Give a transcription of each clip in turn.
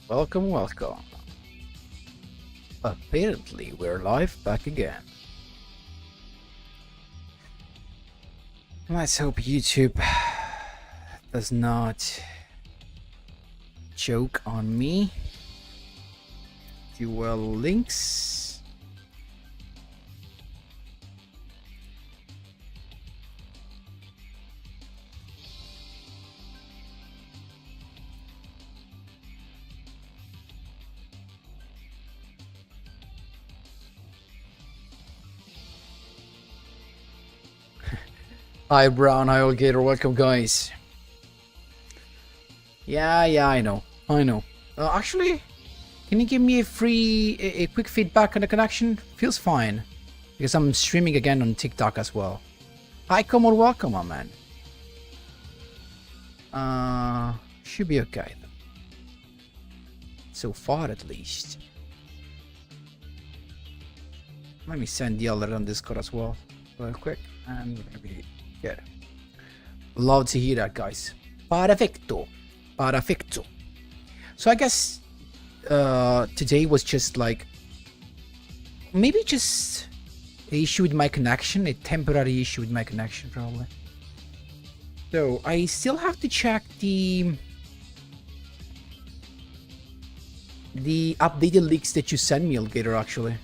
Welcome, welcome. Apparently, we're live back again. Let's hope YouTube does not joke on me. Duel links. Hi Brown, hi Alligator, welcome guys. Yeah, I know. Actually, can you give me a quick feedback on the connection? Feels fine, because I'm streaming again on TikTok as well. Hi, come on, welcome, my man. Should be okay. So far, at least. Let me send the alert on Discord as well, real quick, and we're gonna be good. Love to hear that, guys. Perfecto. So I guess today was just like maybe just an issue with my connection, a temporary issue with my connection probably. So I still have to check the updated leaks that you sent me, Alligator, actually.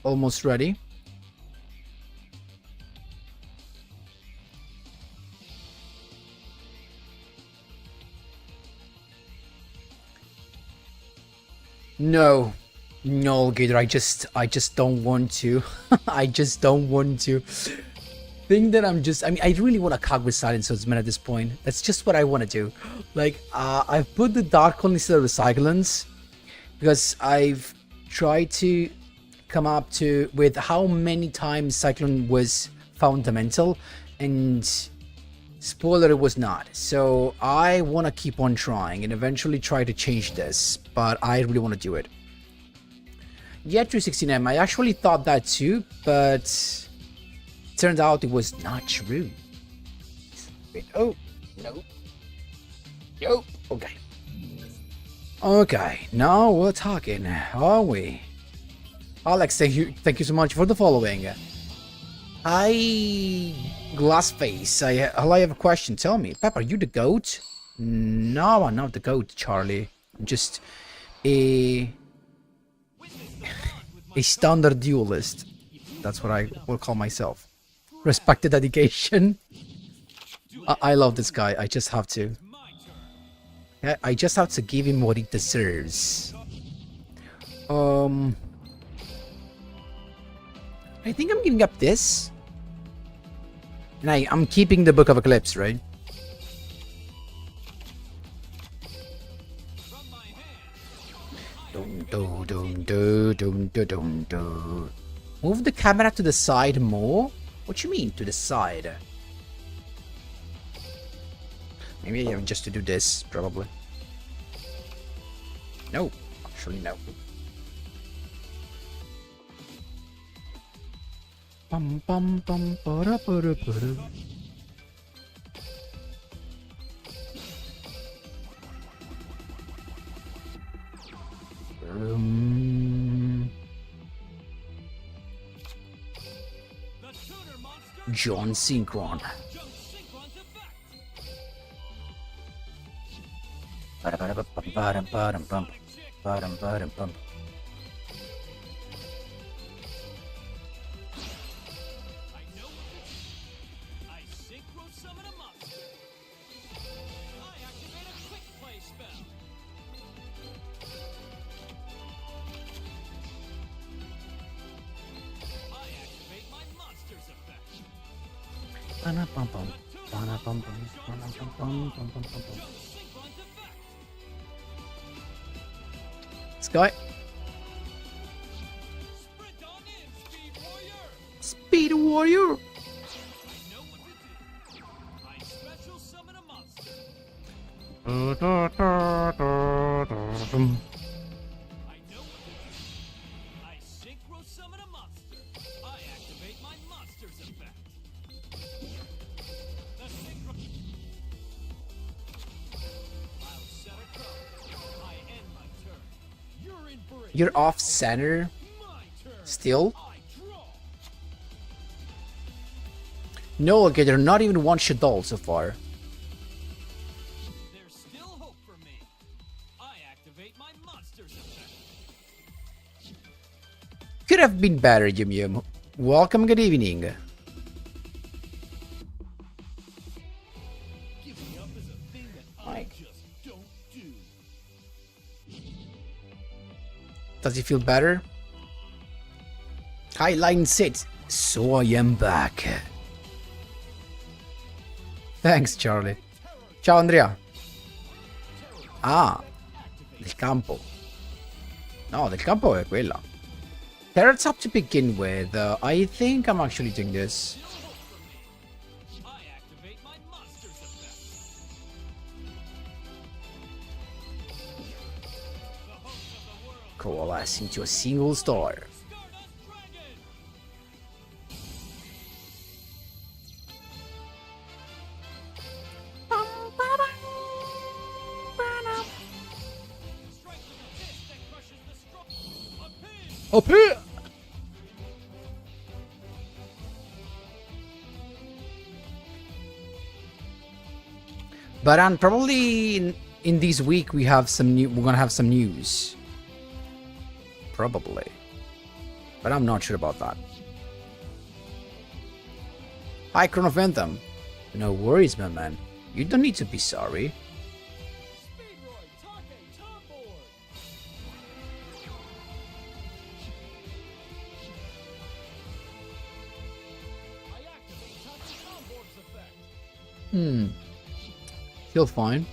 Almost ready. No, Gator. I just don't want to. I just don't want to. Think that I mean, I really want to cog with silence at this point. That's just what I want to do. Like, I've put the dark hole instead of the cyclones because I've tried to come up with how many times cyclone was fundamental, and spoiler, it was not. So I want to keep on trying and eventually try to change this, but I really want to do it. Yeah, 316M, I actually thought that too, but turned out it was not true. Wait, oh, no, okay, now we're talking, are we? Alex, thank you so much for the following. Glassface, I have a question. Tell me, Pep, are you the goat? No, I'm not the goat, Charlie. I'm just a standard duelist. That's what I will call myself. Respect the dedication. I love this guy. I just have to. Yeah, I just have to give him what he deserves. I think I'm giving up this. And I'm keeping the Book of Eclipse, right? Move the camera to the side more? What you mean, to the side? Maybe I have just to do this, probably. No, actually no. Bum bum bum para para para. John Synchron. This guy. warrior. You're off center still? No, okay, they're not even one shot all so far. There's still hope for me. I activate my monster's effect. Could have been better, Yum. Welcome, good evening. Giving up is a thing that I just don't do. Does he feel better? Hi, line sit. So I am back. Thanks, Charlie. Ciao, Andrea. Ah, del campo. No, del campo è quella. Terror's up to begin with. I think I'm actually doing this. I activate my monster's effect. The host of the world, Coalesce into a single star. Stardust Dragon. Strike with a fist that crushes the strong. A pin. Up here! But probably in this week we have some new. We're gonna have some news. Probably, but I'm not sure about that. Hi, Chronophantom. No worries, my man. You don't need to be sorry. Speedroy Take Tomboard. I activate Take Tomboard's effect. Feel fine.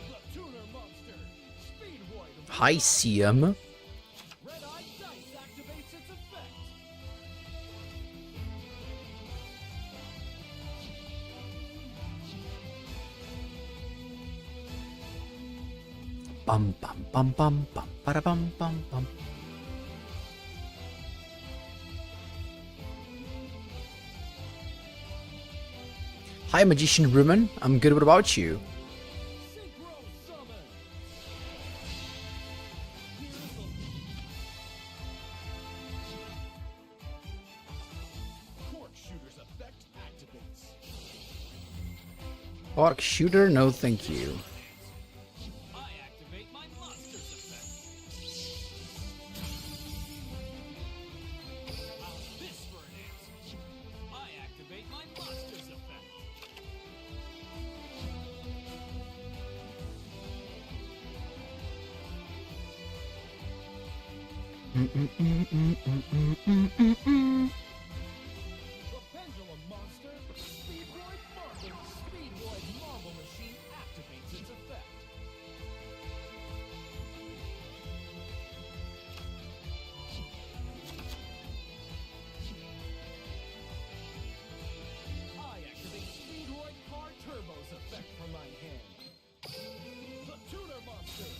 The Tuner Monster. Speedroy. Hi, CM. Red Eye Dice activates its effect. Bum bum bum bum bum para bum bum bum. Hi, Magician Rumen. I'm good. What about you? Synchro Summon. Cork Shooter's effect activates. Arc shooter? No, thank you. I activate my monster's effect. How's this for an answer? I activate my monster's effect. The Pendulum Monster, Speedroid Marble Machine activates its effect. I activate Speedroid Car Turbo's effect from my hand. The Tuner Monster,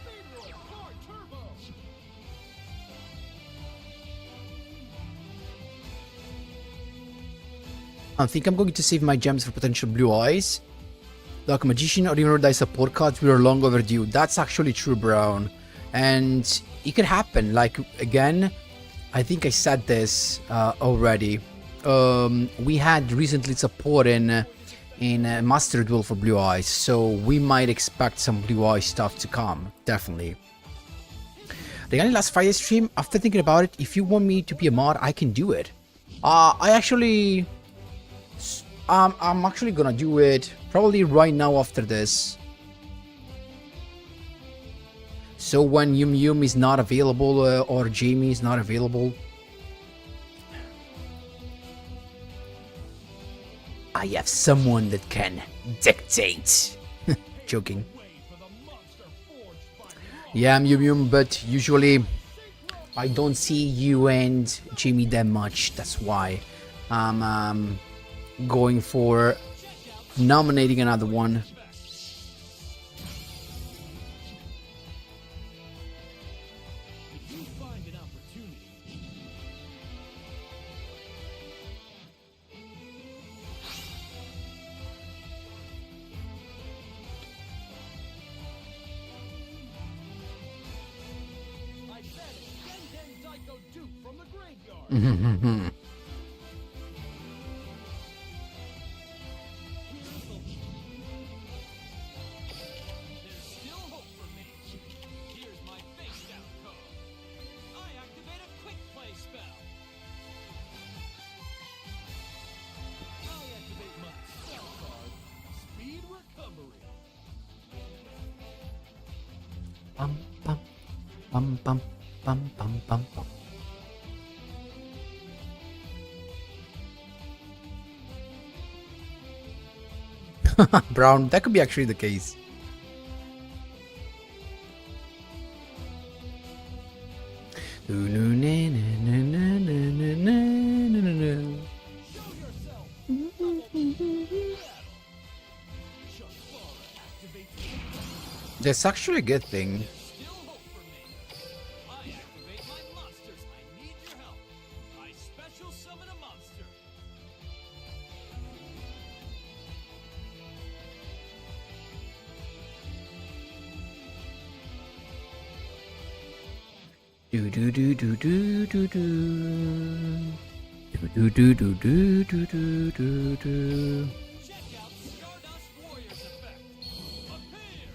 Speedroid Car Turbo. I think I'm going to save my gems for potential blue eyes. Like Magician or even die support cards, we are long overdue. That's actually true, Brown. And it could happen. Like, again, I think I said this already. We had recently support in Master Duel for blue eyes, so we might expect some blue eye stuff to come, definitely. Regarding last Friday stream, after thinking about it, if you want me to be a mod, I can do it. I'm actually gonna do it probably right now after this. So when Yum is not available or Jamie is not available, I have someone that can dictate. Joking. Yeah, I'm Yum, but usually I don't see you and Jimmy that much. That's why I'm going for nominating another one. If you find an opportunity, I bet it's Gen Psycho Duke from the graveyard. There's still hope for me. Here's my face down code. I activate a quick play spell. I activate my spell card, Speed Recovery. Bum bum bum bum bum bum bum bum. Brown, that could be actually the case. Show yourself. Battle. Shakara activates. That's actually a good thing. Still hope for me. I activate my monsters. I need your help. I special summon a monster. Do do do do do do do. Do do do do do do do do. Check out Stardust Warriors effect. Appear.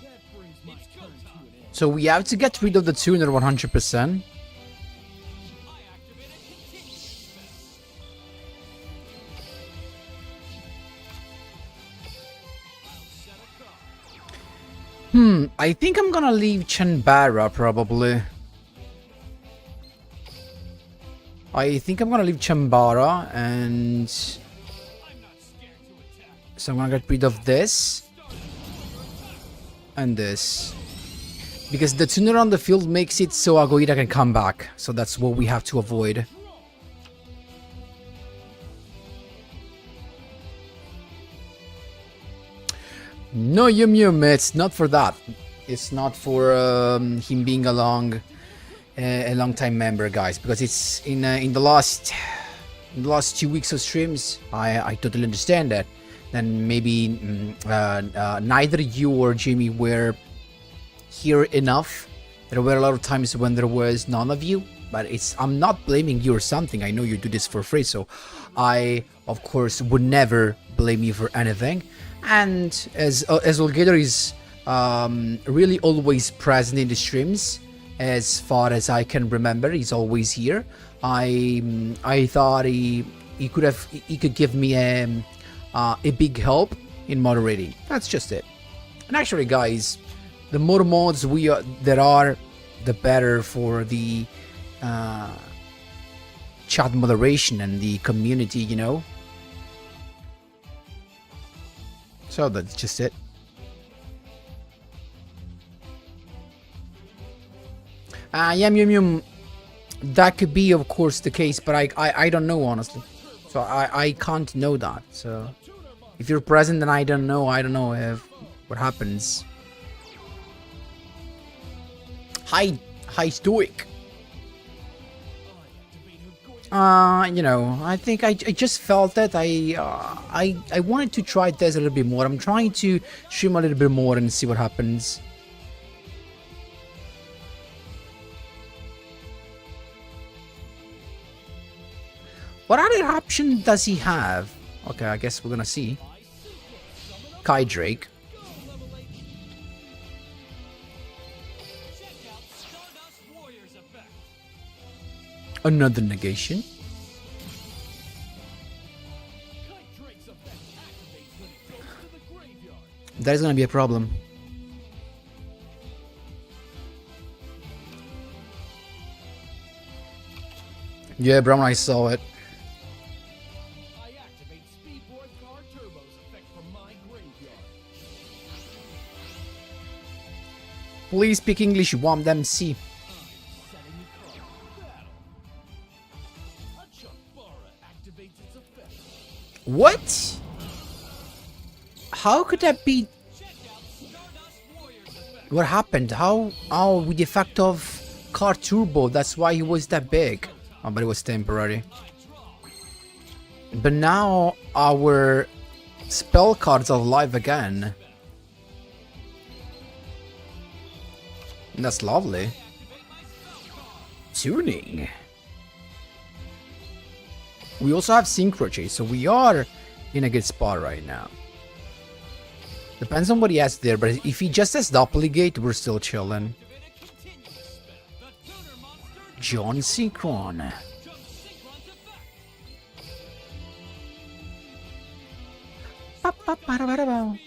That brings my turn to an end. So we have to get rid of the tuner 100%. I activate a continuous spell. I'll set a card. I think I'm gonna leave Chanbara probably. I think I'm gonna leave Chambara, and I'm not scared to attack. so I'm gonna get rid of this Stardust Warrior attack. and this. Because the tuner on the field makes it so Agoida can come back. So that's what we have to avoid. No, Yum, it's not for that. It's not for him being a long time member, guys. Because it's in the last 2 weeks of streams. I totally understand that. Then maybe neither you or Jimmy were here enough. There were a lot of times when there was none of you. But I'm not blaming you or something. I know you do this for free, so I of course would never blame you for anything. And as Olgator is really always present in the streams, as far as I can remember, he's always here. I thought he could give me a big help in moderating. That's just it. And actually, guys, the more mods there are, the better for the chat moderation and the community, you know. So that's just it. Yum. That could be, of course, the case, but I don't know, honestly. So I can't know that. So if you're present, then I don't know if what happens. Hi Stoic. You know, I think I just felt that I wanted to try this a little bit more. I'm trying to stream a little bit more and see what happens. What other option does he have? Okay, I guess we're gonna see. Kai Drake. Check out Stardust Warriors effect. Another negation. Kite Drake's effect activates when it goes to the graveyard. That is gonna be a problem. Yeah, Brown, I saw it. I activate Speed Card Turbo's effect from my graveyard. Please speak English, want them see. Setting card. Battle. A Chumbara activates its effect. What? How could that be? Check out Stardust Warrior's effect. What happened? How? Oh, with the effect of Car Turbo, that's why he was that big. Oh, but it was temporary. But now our spell cards are live again. That's lovely. Tuning. We also have Synchro Chase, so we are in a good spot right now. Depends on what he has there, but if he just has Doppelgate, we're still chilling. John Synchron. Ba-ba-ba-da-ba-da-ba.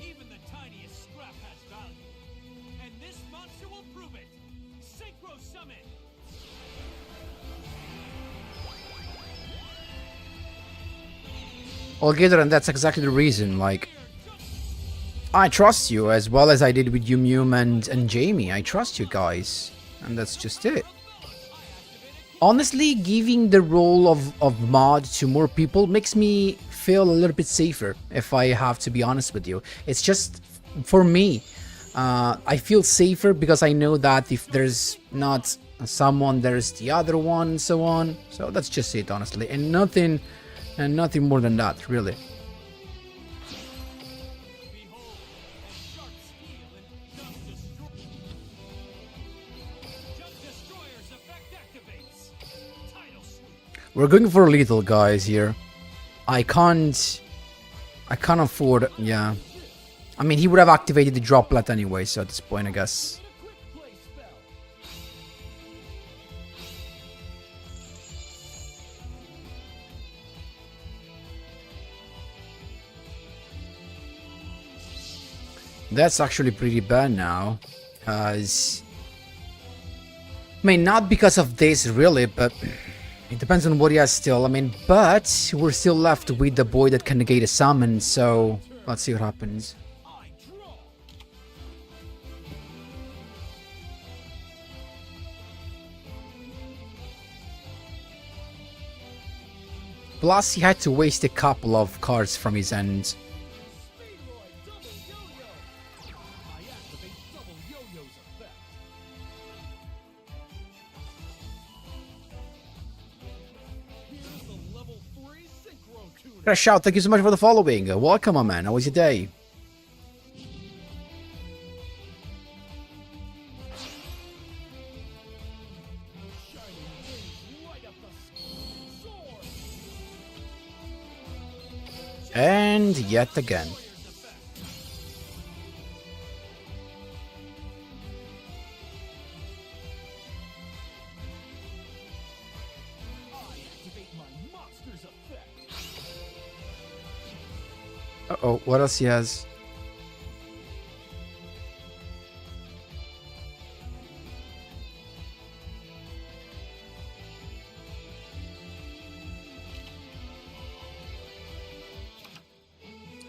Even the tiniest scrap has value. And this monster will prove it. Synchro Summon. Alligator, and that's exactly the reason, like, I trust you as well as I did with Yum and Jamie. I trust you guys, and that's just it. Honestly, giving the role of mod to more people makes me feel a little bit safer, if I have to be honest with you. It's just, for me, I feel safer because I know that if there's not someone, there's the other one, and so on. So that's just it, honestly, and nothing more than that, really. We're going for lethal, guys, here. I can't afford, yeah. I mean, he would have activated the droplet anyway, so at this point, I guess. That's actually pretty bad now, because... I mean, not because of this, really, but... It depends on what he has still, I mean, but we're still left with the boy that can negate a summon, so let's see what happens. Plus, he had to waste a couple of cards from his end. Crash out, thank you so much for the following. Welcome, my man. How was your day? And yet again. Uh-oh, what else he has?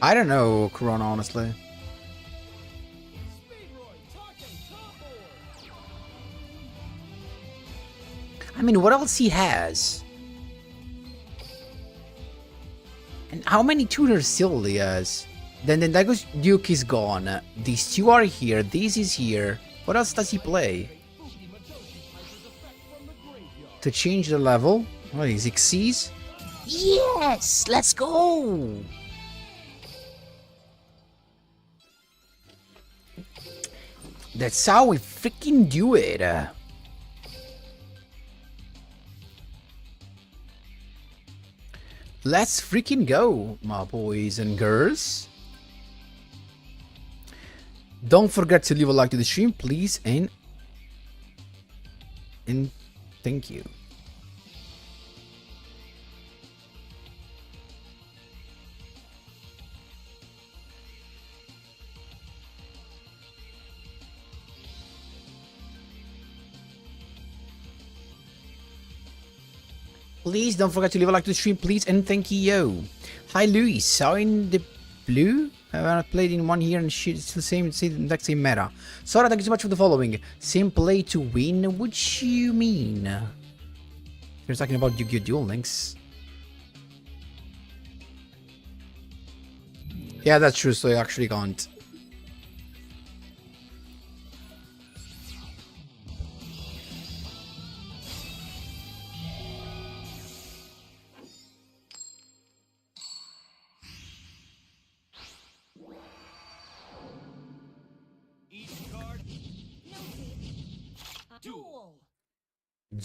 I don't know, Corona, honestly. I mean, what else he has? And how many tuners still he has? Then Daigo's Duke is gone. These two are here. This is here. What else does he play? To change the level? What is Xyz? Yes! Let's go! That's how we freaking do it. Let's freaking go, my boys and girls. Don't forget to leave a like to the stream, please, and thank you. Please don't forget to leave a like to the stream, please, and thank you. Hi, Luis. How in the blue? I've not played in 1 year and shit. It's the same, it's the exact same meta. Sora, thank you so much for the following. Same play to win? What you mean? You're talking about Yu-Gi-Oh! Duel Links. Yeah, that's true, so I actually can't.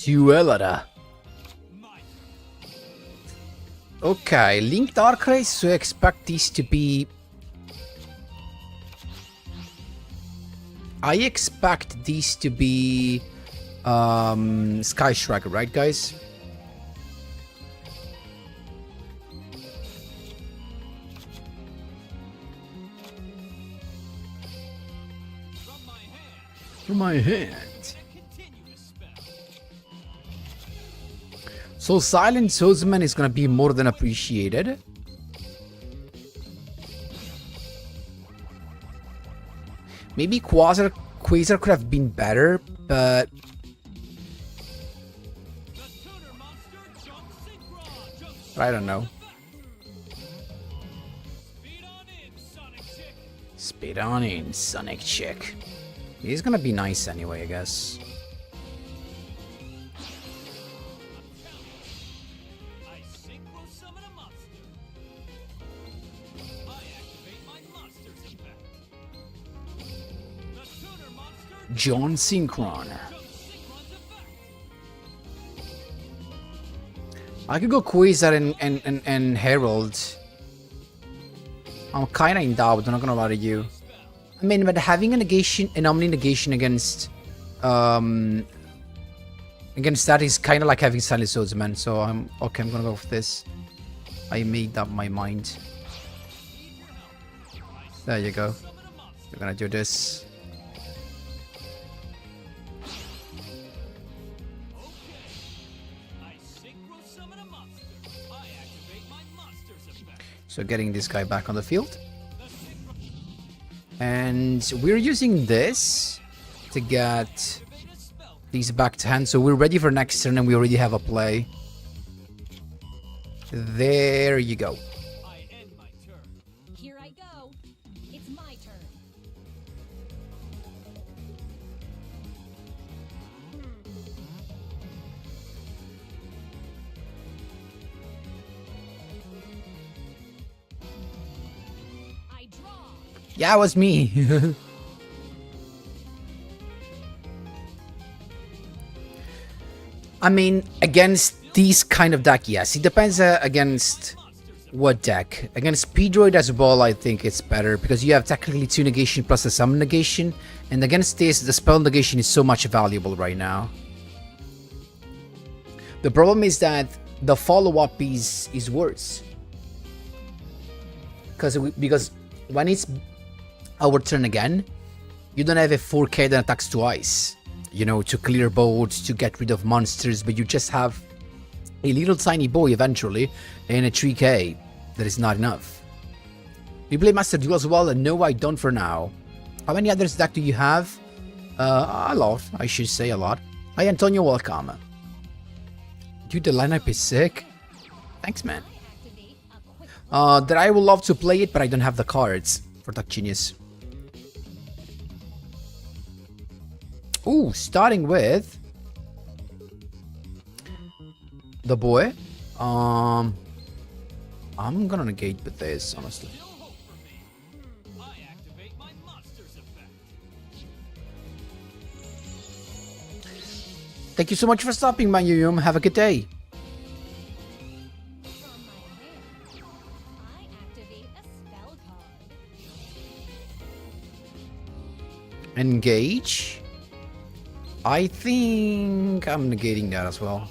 Duel. Okay, Link Dark Race, so I expect these to be... I expect these to be... Sky Striker, right guys? From my hand. So Silent Swordsman is gonna be more than appreciated. Maybe Quasar could have been better, but I don't know. Speed on in, Sonic Chick. He's gonna be nice anyway, I guess. John Synchron. I could go Quasar and Herald. I'm kinda in doubt, I'm not gonna lie to you. I mean, but having a negation, an Omni negation against that is kinda like having Silent Swordsman, so I'm gonna go for this. I made up my mind. There you go. We're gonna do this. So getting this guy back on the field. And we're using this to get these back to hand. So we're ready for next turn and we already have a play. There you go. Here I go. It's my turn. Yeah, it was me. I mean, against these kind of deck, yes. It depends against what deck. Against Speedroid as well, I think it's better. Because you have technically 2 negation plus a summon negation. And against this, the spell negation is so much valuable right now. The problem is that the follow-up is worse. Because when it's our turn again, you don't have a 4K that attacks twice, you know, to clear boards, to get rid of monsters, but you just have a little tiny boy eventually and a 3K. That is not enough. You play Master Duel as well? No, I don't for now. How many others deck do you have? A lot, I should say a lot. Hi Antonio, welcome. Dude, the lineup is sick. Thanks, man. That I would love to play it, but I don't have the cards for Duck Genius. Ooh, starting with the boy. I'm gonna negate with this, honestly. Thank you so much for stopping, man. Yugioh. Have a good day. Engage. I think I'm negating that as well.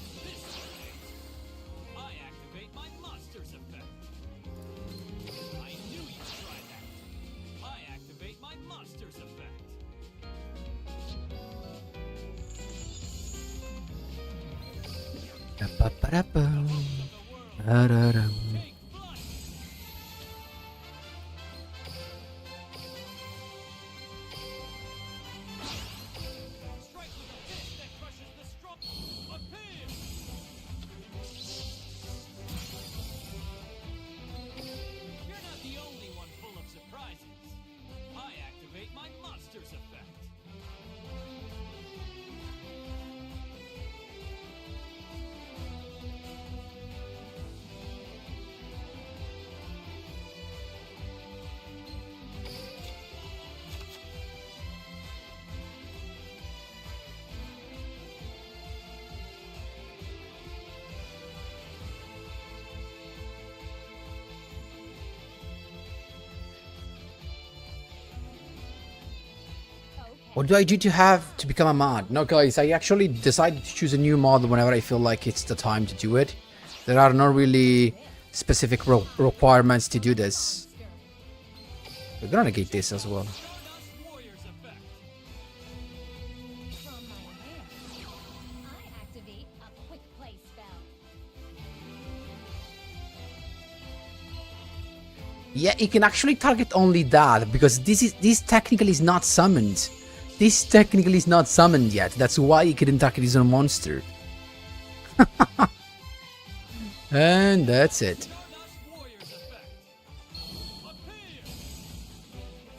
Strike with a fist that crushes the strong. Appear! You're not the only one full of surprises. I activate my monsters effect. What do I do to have to become a mod? No, guys, I actually decided to choose a new mod whenever I feel like it's the time to do it. There are no really specific requirements to do this. We're gonna negate this as well. Stardust Warriors effect. From my hand, I activate a quick play spell. Yeah, it can actually target only that because this technically is not summoned. This technically is not summoned yet. That's why he couldn't target his own monster. And that's it. Stardust Warriors effect. Appear!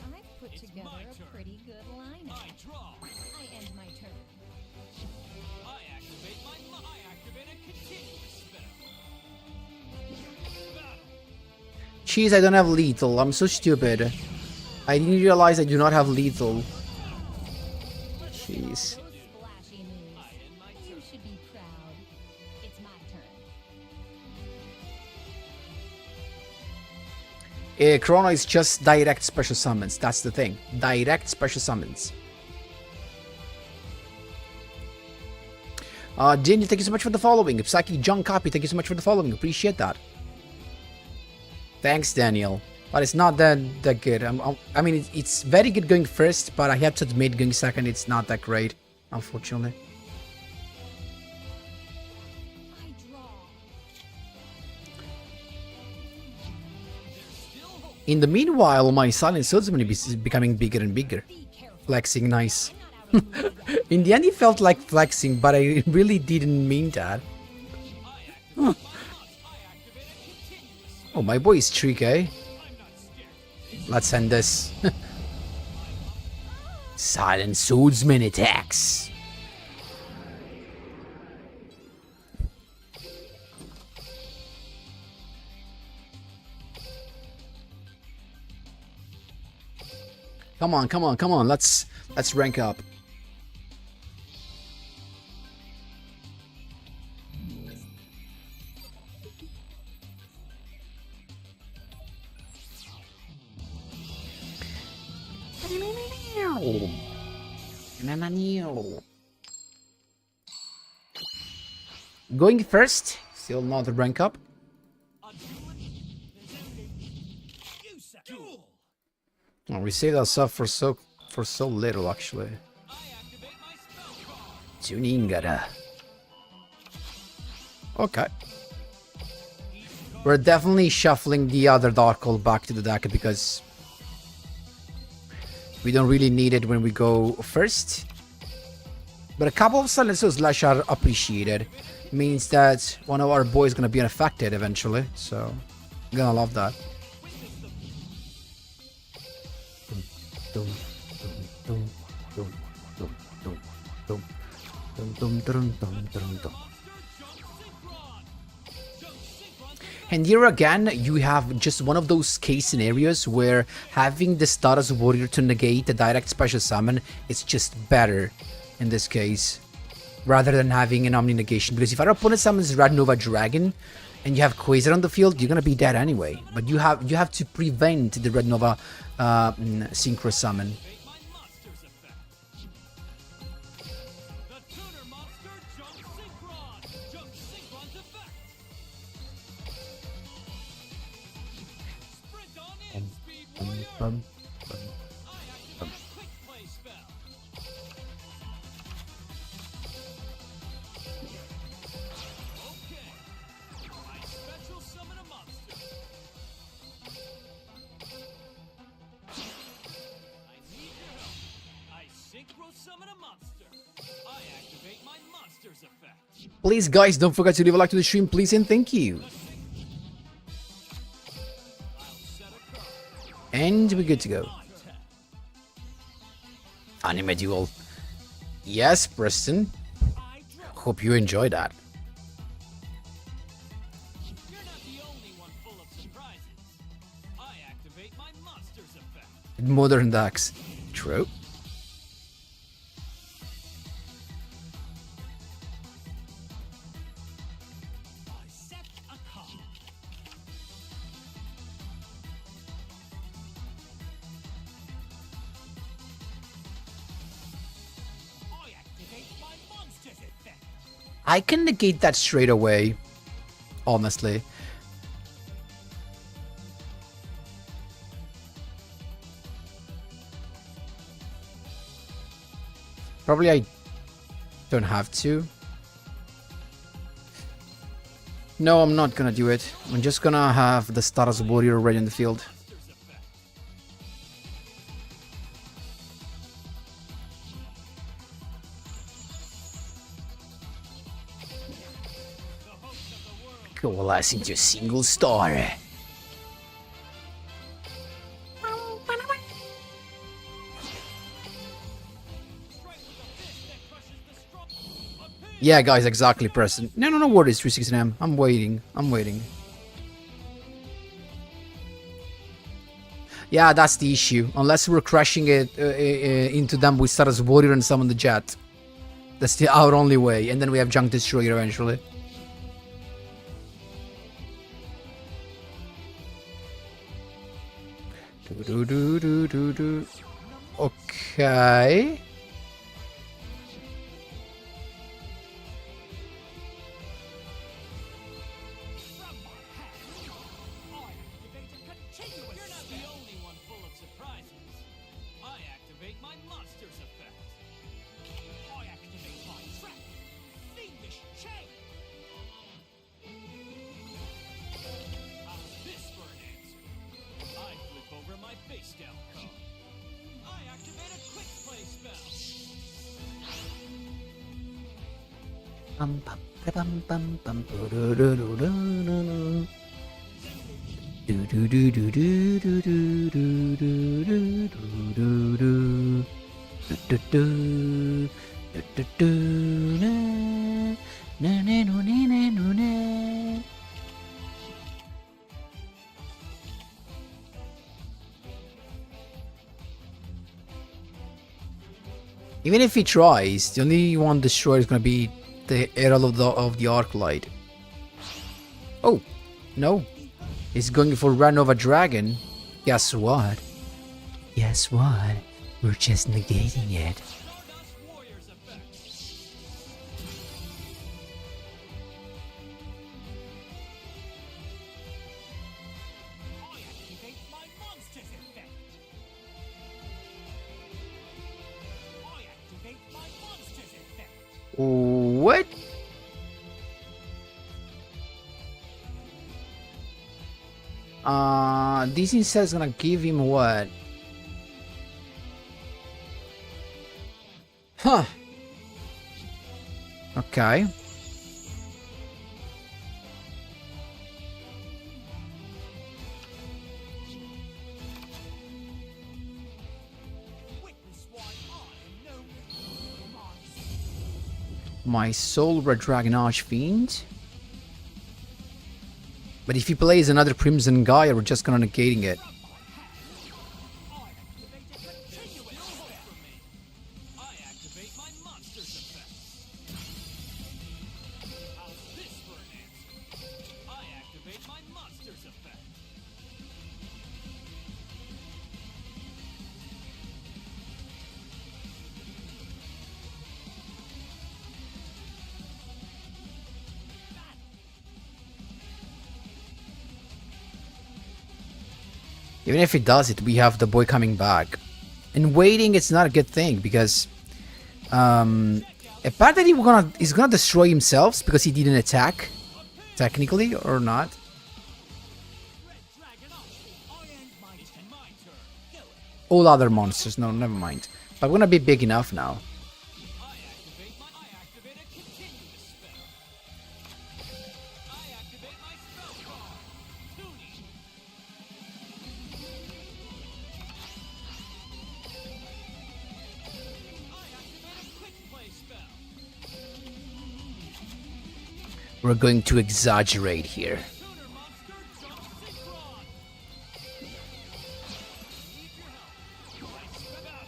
I've put together my a turn. pretty good lineup. I draw. I end my turn. I activate a continuous spell. Battle. Jeez, I don't have lethal. I'm so stupid. I didn't realize I do not have lethal. Jeez. Those splashy moves. You should be proud. It's my turn. Chrono is just direct special summons. That's the thing. Direct special summons. Daniel, thank you so much for the following. Psychic John Copy, thank you so much for the following. Appreciate that. Thanks, Daniel. But it's not that good. I mean, it's very good going first, but I have to admit, going second, it's not that great, unfortunately. I draw. In the meanwhile, my Silent Swordsman is becoming bigger and bigger. Be careful. Flexing nice. I'm not out of In the end, it felt like flexing, but I really didn't mean that. Huh. Oh, my boy is tricky, eh? Let's end this. Silent Swordsman attacks. Come on, come on, come on. Let's rank up. Going first, still not a rank up. Duel. Oh, we saved ourselves for so little actually. I activate my spell card. Tuningara. Okay. We're definitely shuffling the other Dark Hole back to the deck because we don't really need it when we go first. But a couple of Silencer Slash are appreciated. Means that one of our boys is gonna be unaffected eventually. So I'm gonna love that. Dum, dum, dum, dum, dum, dum, dum, dum, dum, dum, dum, dum. And here again, you have just one of those case scenarios where having the Stardust Warrior to negate the direct special summon is just better in this case, rather than having an Omni negation. Because if our opponent summons Red Nova Dragon and you have Quasar on the field, you're gonna be dead anyway. But you have to prevent the Red Nova Synchro summon. My monsters effect. The tuner monster Jump Synchron's effect. Sprint on in, Speed Warrior. Bum, I activate a quick play spell. Please, guys, don't forget to leave a like to the stream, please, and thank you. And we're good to go. Anime Duel. Yes, Preston. Hope you enjoyed that. You're not the only one full of surprises. I activate my monsters effect. Modern decks. True. I set a card. I activate my monsters effect. I can negate that straight away. Honestly. Probably I don't have to. No, I'm not gonna do it. I'm just gonna have the Stardust Warrior already in the field. Coalesce into a single star. Yeah, guys, exactly, Preston. No worries, 369M. I'm waiting. Yeah, that's the issue. Unless we're crashing it into them with Stardust Warrior and summon the Jet. That's our only way. And then we have Junk Destroyer eventually. Okay. You're not the only one full of surprises. I activate my monsters effect. I activate my trap. Fiendish chain. How's this for an answer? I flip over my face down card. I activate a quick play spell. Bum, bum, bum, bum, bum, do, do, do, do, do, do. Do do do do do do do do do do do do do do do do na na na no na no na. Even if he tries, the only one destroyed is gonna be the Herald of the Arclight. Oh, no. He's going for Run Over Dragon. Guess what? Guess what? We're just negating it. Stardust Warriors effect. I activate my monsters effect. I activate my monsters effect. What? This instead is gonna give him what? Huh. Okay. Witness why I am known as My Soul Red Dragon Archfiend. But if he plays another Crimson Gaia, we're just gonna negating it. I activate a continuous spell. I activate my monsters effect. How's this for an answer? I activate my monsters effect. Even if he does it, we have the boy coming back. And waiting, it's not a good thing because apparently he's gonna destroy himself because he didn't attack, technically or not. Red Dragon Arch. I end my turn. Go. All other monsters, no, never mind. But we're gonna be big enough now. I activate a continuous We're going to exaggerate here. Tuner monster jump synchron. Need your help. I step out.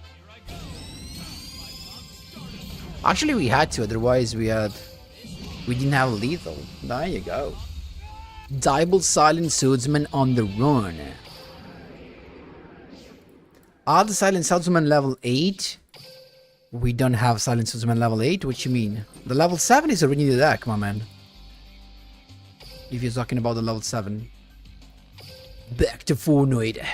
Here I go. My monster. Actually, we had to, otherwise we didn't have lethal. There you go. Diable Silent Swordsman on the run. Are the Silent Swordsman level 8? We don't have Silent Swordsman level 8? What you mean? The level 7 is already in the deck, my man. If you're talking about the level 7. Back to Fortnite.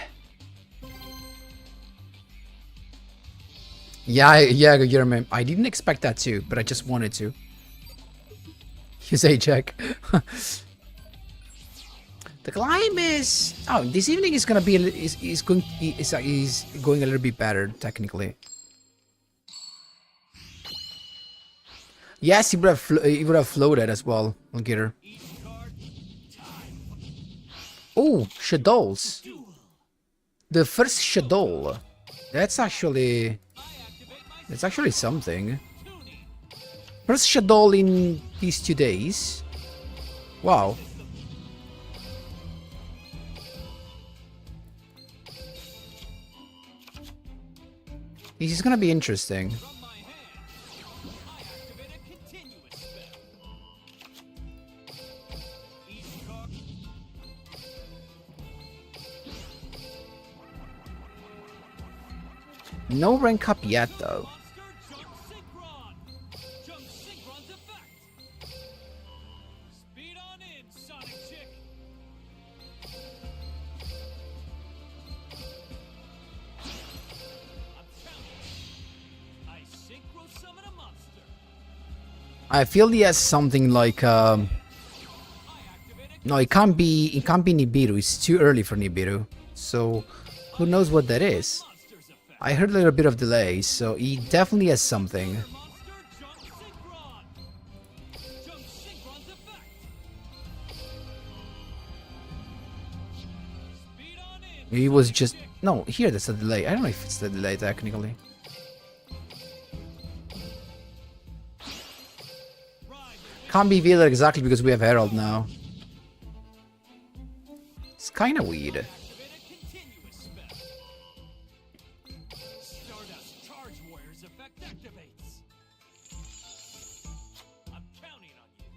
Yeah, Jeremy. I didn't expect that too, but I just wanted to. You say check. The climb is... Oh, this evening is gonna be... is going a little bit better, technically. Yes, he would have floated as well. I'll get her. Oh, Shadows. The first Shadow. That's actually something. First Shadow in these 2 days. Wow. This is gonna be interesting. From my hand, I activate a continuous spell. Each card. No rank up yet, though. Monster jump synchron. Jump synchron's effect. Speed on in, Sonic Chick. I'm counting. I synchro summon a monster. I feel he has something like I activate a no, it can't be Nibiru. It's too early for Nibiru. So who knows what that is? monster's effect. I heard a little bit of delay, so he definitely has something. Monster jump synchron. Jump synchron's effect. Speed on in. He was just no, here there's a delay. I don't know if it's the delay technically. Can't be Wheeler exactly because we have Herald now. It's kinda weird. Activate a continuous spell. Stardust Charge Warrior's effect activates. I'm counting on you.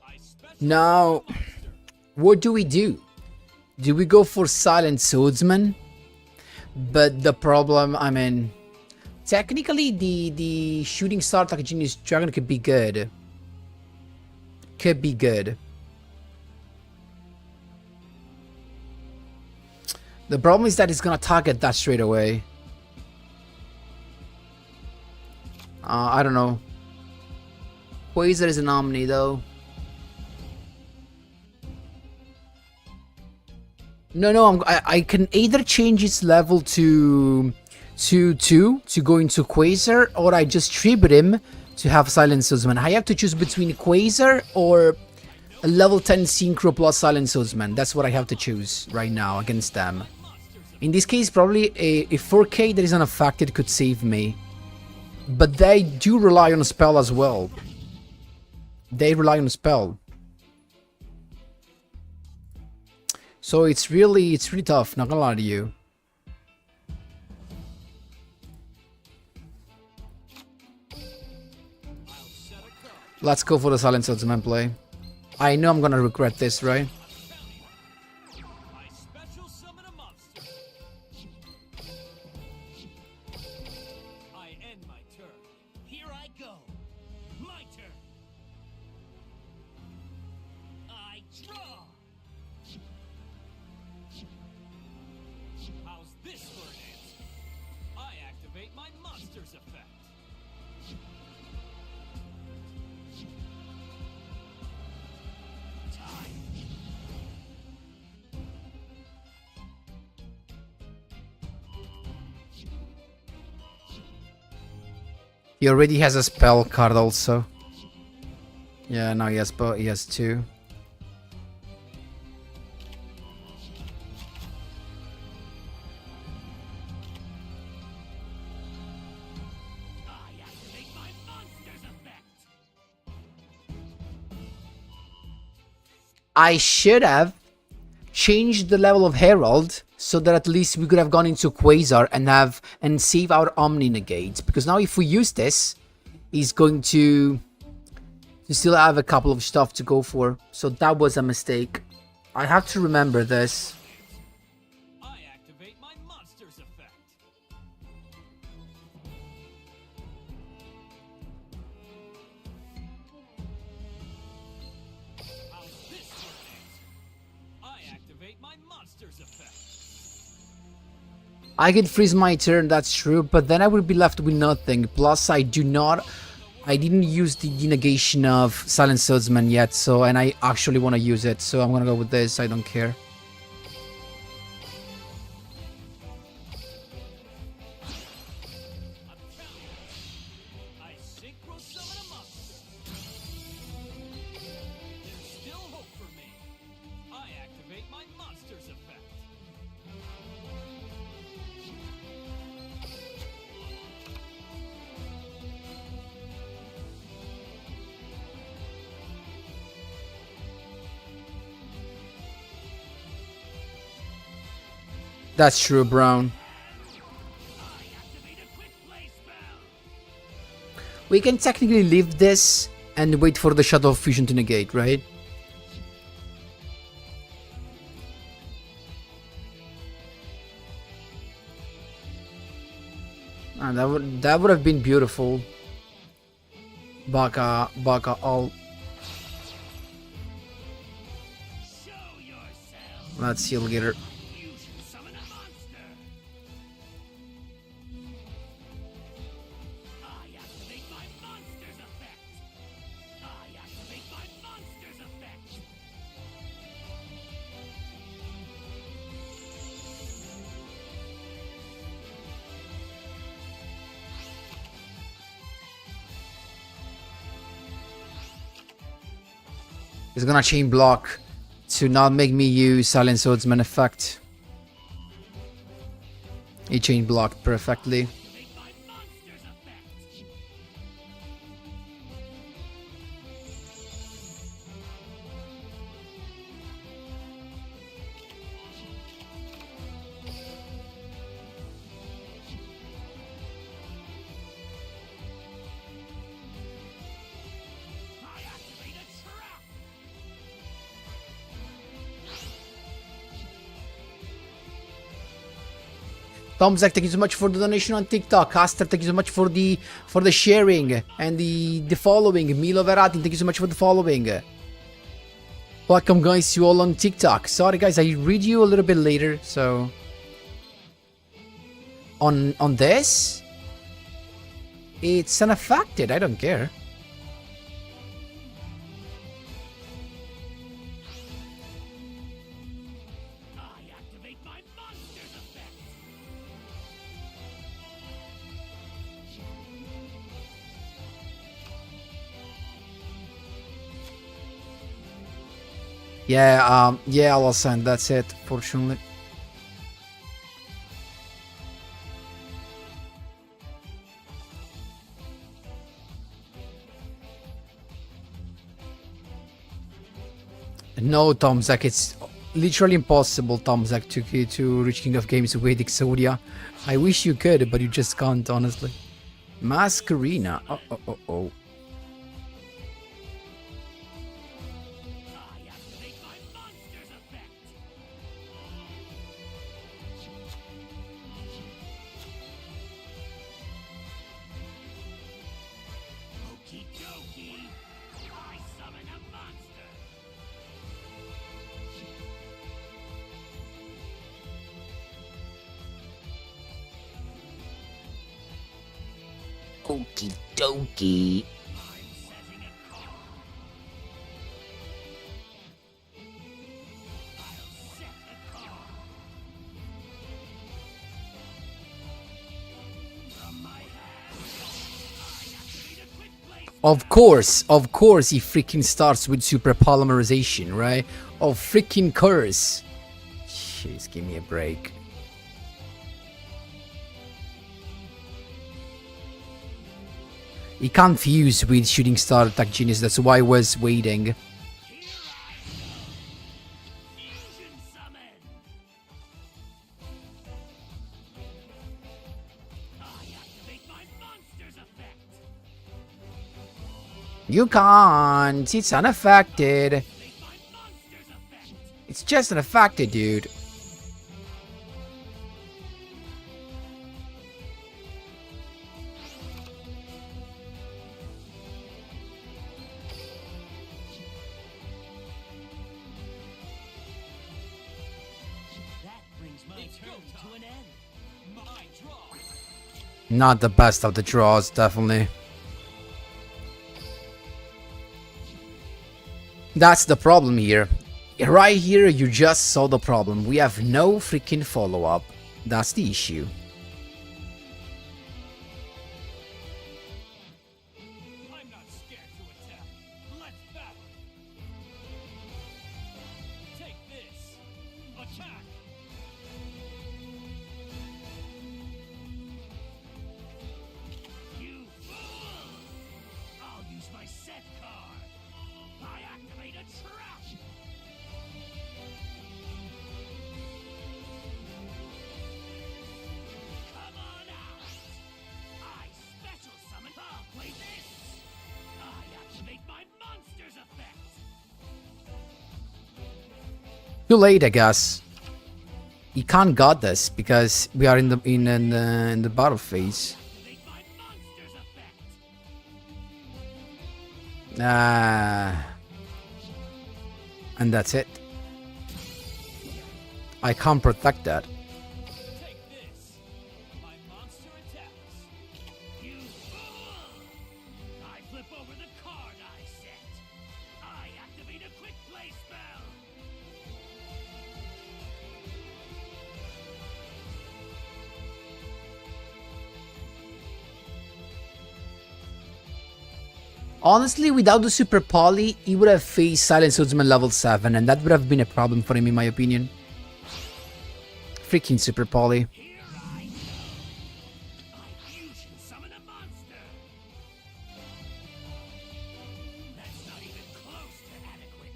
I special Now, monster. what do we do? Do we go for Silent Swordsman? But the problem, I mean, technically the Shooting Star like a Genius Dragon could be good. Could be good. The problem is that it's gonna target that straight away. I don't know. Quasar is an Omni though. No, I can either change its level to 2 to go into Quasar, or I just tribute him to have Silent Swordsman. I have to choose between Quasar or a level 10 Synchro plus Silent Swordsman. That's what I have to choose right now against them. In this case, probably a 4K that is unaffected could save me. But they do rely on a spell as well. They rely on a spell. So it's really tough, not gonna lie to you. Let's go for the Silent Swordsman play. I know I'm gonna regret this, right? I special summon a monster. I end my turn. Here I go. My turn. I draw. How's this for an answer? I activate my monster's effect. Time. He already has a spell card also. Yeah, now he has 2. I activate my monster's effect. I should have changed the level of Herald so that at least we could have gone into Quasar and save our Omni negate. Because now if we use this, he's going to still have a couple of stuff to go for. So that was a mistake. I have to remember this. I activate my monster's effect. How's this for an answer? I activate my monster's effect. I could freeze my turn, that's true, but then I would be left with nothing. Plus, I didn't use the negation of Silent Swordsman yet, so, and I actually want to use it, so I'm gonna go with this, I don't care. I synchro summon a monster. There's still hope for me. I activate my monster's effect. That's true, Brown. I activate a quick play spell. We can technically leave this and wait for the Shadow of Fusion to negate, right? Ah, that would have been beautiful. Baka all. Show yourself. Let's heal getter. Fusion summon a monster. I activate my monster's effect. I activate my monster's effect. He's gonna chain block to not make me use Silent Swordsman effect. He chain blocked perfectly. Activate my monster's effect. I activate a trap. Tom Zach, thank you so much for the donation on TikTok. Aster, thank you so much for the sharing and the following. Milo Verati, thank you so much for the following. Welcome guys, you all on TikTok. Sorry guys, I read you a little bit later, so on this, it's unaffected. I don't care. I activate my monster's effect. Yeah, I'll send. That's it. Fortunately. No, Tom Zach, it's literally impossible, Tom Zach, to reach King of Games with Exodia. I wish you could, but you just can't, honestly. Masquerina. Oh. I activate my monster's effect. Okie dokie. I summon a monster. Okie dokie. I'm setting a call. I'll set the call. From my hand, I activate a quick play. Of course, he freaking starts with super polymerization, right? Oh, freaking curse. Jeez, give me a break. He can't fuse with Shooting Star Attack Genius, that's why I was waiting. Here I You can't. It's unaffected. It's just unaffected, dude. That brings my turn to an end. My draw. Not the best of the draws, definitely. That's the problem here. Right here, you just saw the problem. We have no freaking follow-up. That's the issue. I'm not scared to attack. Let's battle. Take this. Attack. You fool! I'll use my set card. I activate a trap. Come on out. I special summon. I'll play this. I activate my monster's effect. Too late, I guess. You can't got this because we are in the battle phase. Activate my monster's effect. And that's it. I can't protect that. Take this. My monster attacks. You fool! I flip over the card I set. I activate a quick play spell. Honestly, without the Super Poly, he would have faced Silent Swordsman level 7, and that would have been a problem for him in my opinion. Freaking Super Poly. Here I go. I fusion summon a monster. That's not even close to adequate.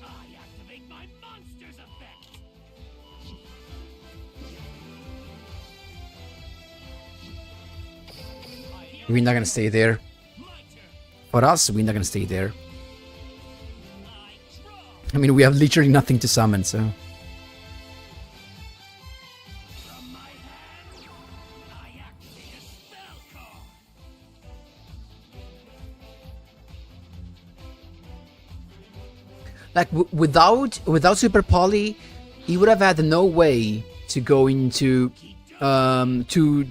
I activate my monster's effect. We're not gonna stay there. My turn. For us, we're not gonna stay there. I draw. I mean, we have literally nothing to summon, so... From my hand, I activate a spell card. Like, without Super Poly, he would have had no way to go into... to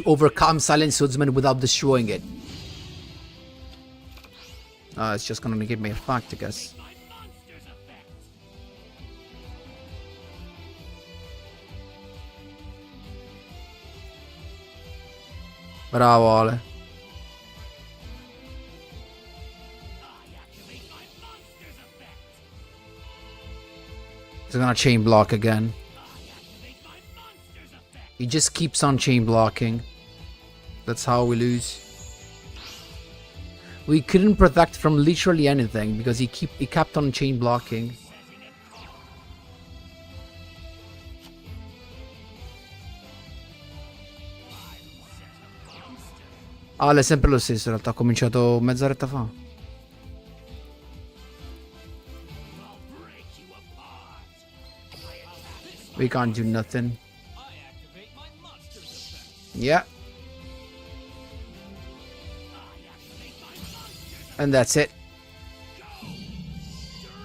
overcome Silent Swordsman without destroying it. It's just gonna give me a fact, I guess. My monster's effect. Bravo, Ale. I activate my monster's effect. He's gonna chain block again. I activate my monster's effect. He just keeps on chain blocking. That's how we lose. We couldn't protect from literally anything because he kept on chain blocking. Setting a card. I'm set a monster. Ale è sempre lo stesso, in realtà ho cominciato mezz'oretta fa. I'll break you apart. I attack this. We can't do nothing. I activate my monster's effect. Yeah, I activate my monster's effect. and that's it.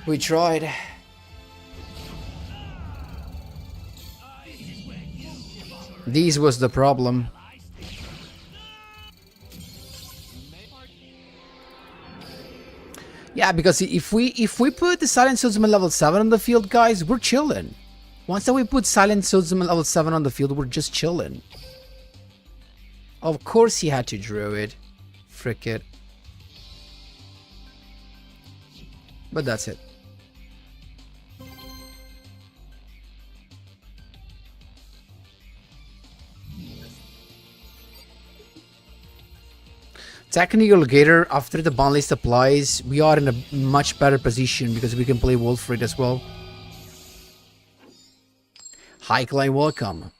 We tried. This is where you give up. This was the problem. Yeah, because if we put the Silent Swordsman level 7 on the field, guys, we're chilling. Once that we put Silent Swordsman level 7 on the field, we're just chilling. Of course he had to draw it. Frick it. But that's it. Technical Gator, after the ban list applies, we are in a much better position because we can play Wolfrid as well. Hi Clay, welcome.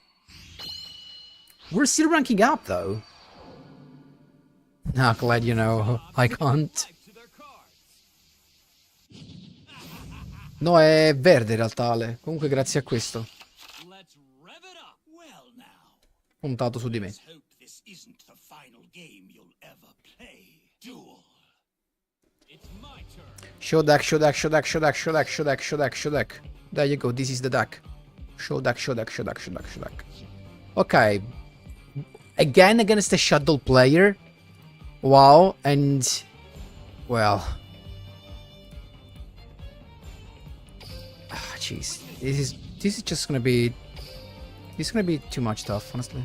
We're still ranking up though. Nah, glad you know, I can't. To their No, è verde in realtà, Ale. Comunque grazie a questo. Let's rev it up. Well now. Puntato su di me. Let's hope this isn't the final game you'll ever play. Duel. It's my turn. Show deck, show deck, show deck, show deck, show deck, show deck, show deck, show deck. There you go, this is the deck. Show deck, show deck, show deck, show deck, show deck. Okay. Again against a shuttle player. Wow, and... Well... Ah, jeez. This is just gonna be... This is gonna be too much stuff, honestly.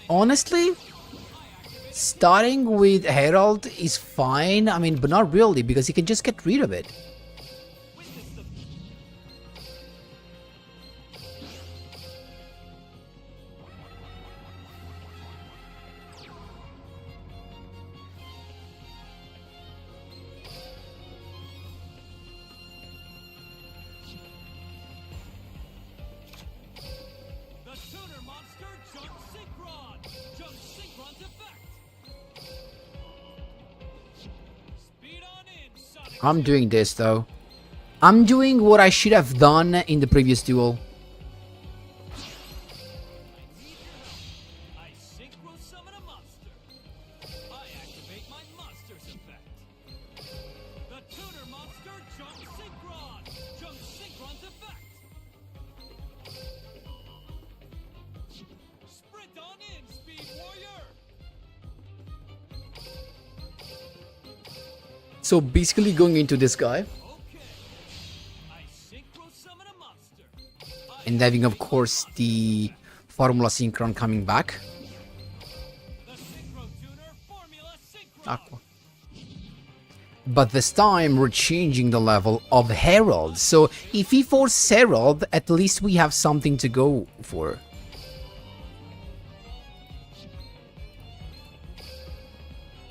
Honestly, starting with Herald is fine. I mean, but not really, because you can just get rid of it. The tuner monster jump synchron. Jump synchron's effect. Speed on in, Sonic. I'm doing this, though. I'm doing what I should have done in the previous duel. I synchro summon a monster. I activate my monster's effect. The tuner monster jump synchron. Jump synchron's effect. Sprint on in, Speed Warrior. So basically going into this guy, Okay. I synchro summon a monster. and having of course the Formula Synchron coming back. The synchro tuner formula synchro. Aqua. But this time we're changing the level of Herald. So if he forces Herald, at least we have something to go for.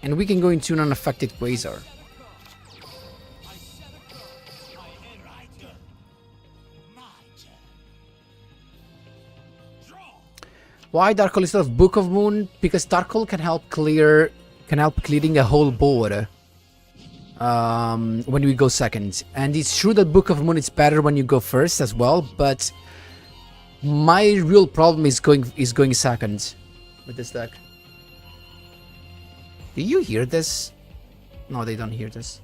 And we can go into an unaffected Quasar. I set a card. I enter my turn. My turn. Draw. Why Darkle instead of Book of Moon? Because Darkle can help clearing a whole board when we go second. And it's true that Book of Moon is better when you go first as well, but my real problem is going second with this deck. Do you hear this? No, they don't hear this.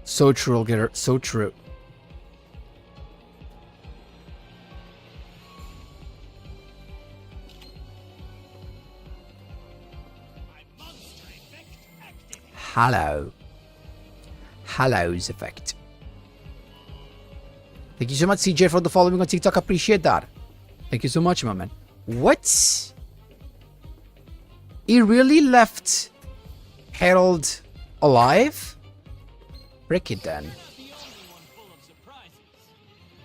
So true, Olger. So true. My monster effect activated. Hello. Hello's effect. Thank you so much, CJ, for the following on TikTok. Appreciate that. Thank you so much, my man. What? He really left Herald alive? Break it then. Not the only one full of surprises.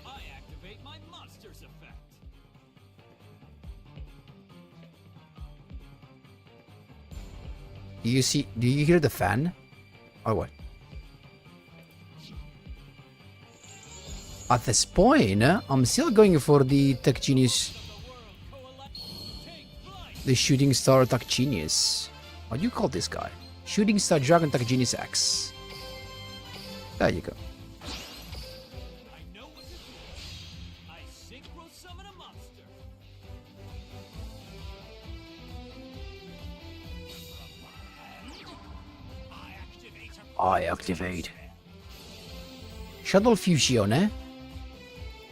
I activate my monster's effect. Do you hear the fan? Or what? At this point, I'm still going for the Tech Genius, Take flight. the Shooting Star Tech Genius. What do you call this guy? Shooting Star Dragon Tech Genius X. There you go. I know what to do. I synchro summon a monster. I activate a I activate. Shuttle Fusione?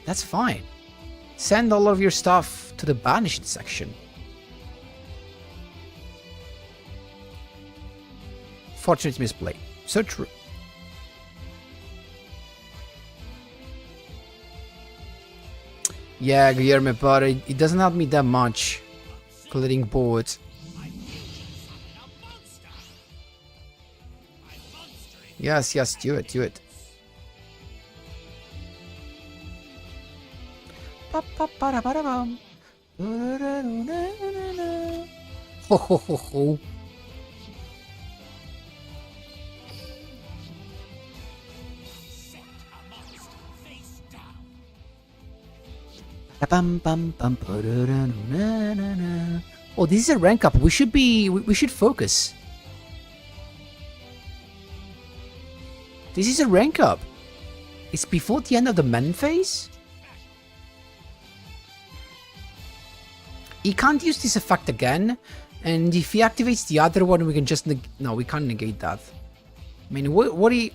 That's fine. Send all of your stuff to the banished section. Fortunate misplay. So true. Yeah, Guillermo, but it doesn't help me that much. Clearing boards. Yes, do it, do it. Ba-ba-ba-da-ba-da-bum. Ho ho ho ho. set a monster face down. Oh, this is a rank up. We should focus. This is a rank up. It's before the end of the men phase. He can't use this effect again, and if he activates the other one, we can just no, we can't negate that. I mean,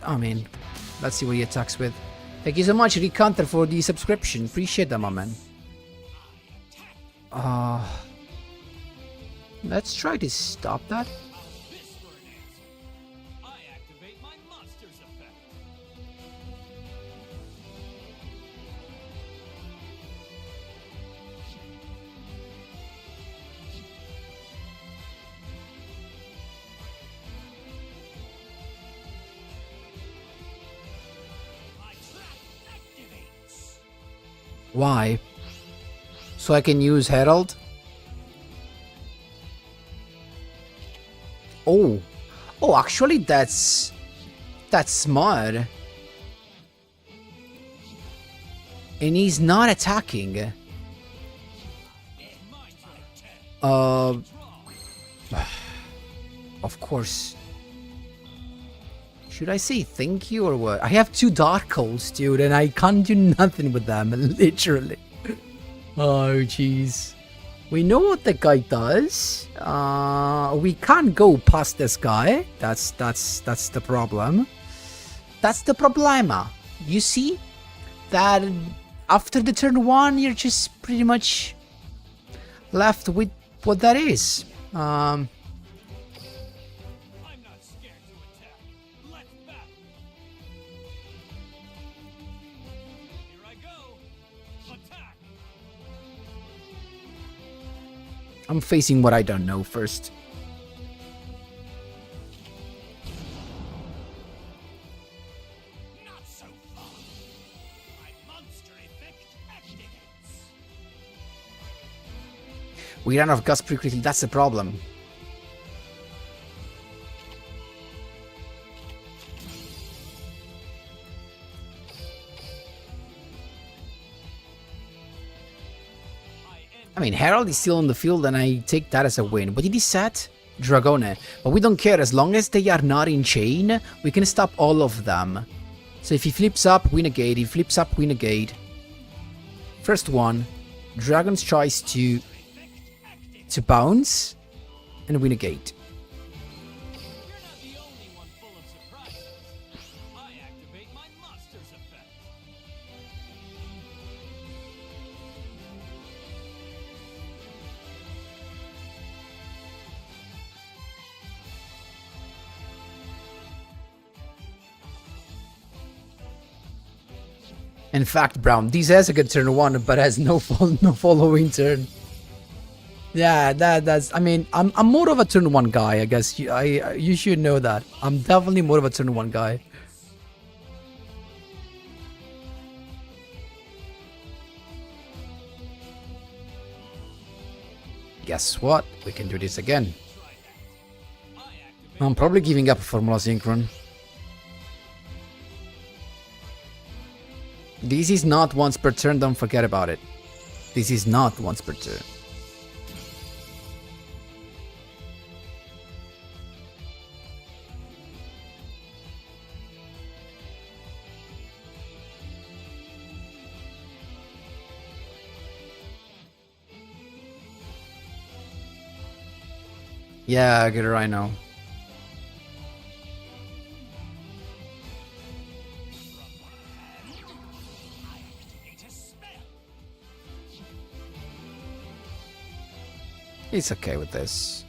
I mean, let's see what he attacks with. Thank you so much, Ricanter, for the subscription. Appreciate that, my man. Let's try to stop that. This for an answer. I activate my monster's effect. My trap activates. Why? So I can use Herald? Oh. Oh, actually that's smart. And he's not attacking. Of course. Should I say thank you or what? I have 2 Dark Holes, dude, and I can't do nothing with them, literally. Oh, jeez. We know what the guy does. We can't go past this guy. That's the problem. That's the problema. You see? That after the turn 1, you're just pretty much left with what that is. I'm not scared to attack. Let's battle. Here I go. Attack. I'm facing what I don't know first. Not so far. My monster effect activates. We ran out of gas pretty quickly, that's the problem. I mean, Herald is still on the field and I take that as a win. What did he set? Dragone. But we don't care, as long as they are not in chain, we can stop all of them. So if he flips up, we negate. If he flips up, we negate. First one, Dragon's Choice to bounce, and we negate. You're not the only one full of surprises. I activate my monster's effect. In fact, Brown, this has a good turn 1, but has no following turn. Yeah, that's. I mean, I'm more of a turn 1 guy. I guess you should know that. I'm definitely more of a turn 1 guy. Guess what? We can do this again. I'm probably giving up Formula Synchron. This is not once per turn, don't forget about it. This is not once per turn. Yeah, I get it, I know. It's okay with this.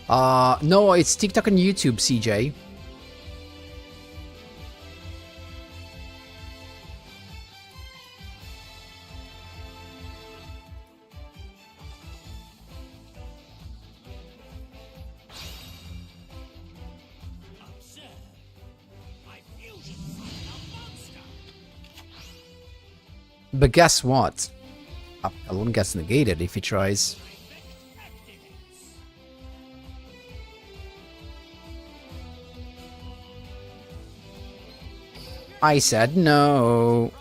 No, it's TikTok and YouTube, CJ. Observe. My fusion from a monster. But guess what? Alone gets negated if he tries. I said no.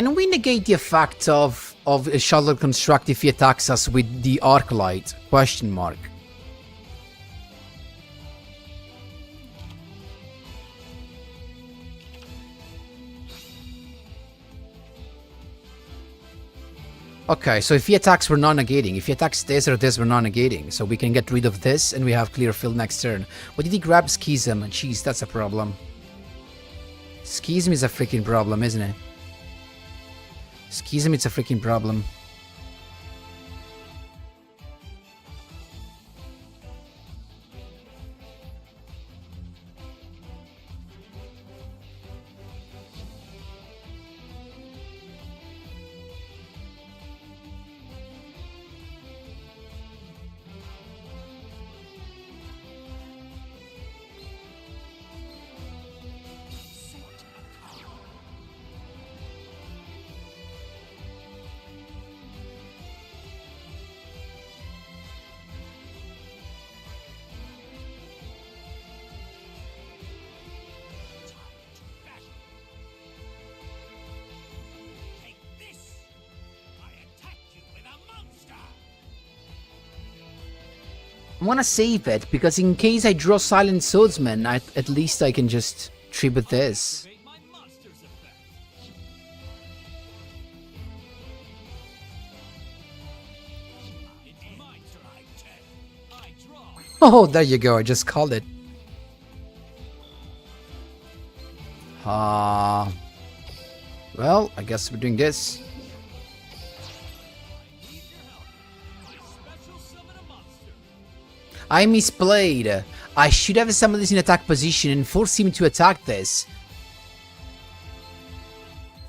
Can we negate the effect of a shuttle construct if he attacks us with the arc light? Question mark. Okay, so if he attacks, we're non-negating. If he attacks this or this, we're non-negating. So we can get rid of this, and we have clear field next turn. What did he grab? Schism. Jeez, that's a problem. Schism is a freaking problem, isn't it? Schism is a freaking problem. I want to save it, because in case I draw Silent Swordsman, at least I can just tribute this. Oh, there you go, I just called it. Well, I guess we're doing this. I misplayed. I should have summoned this in attack position and force him to attack this.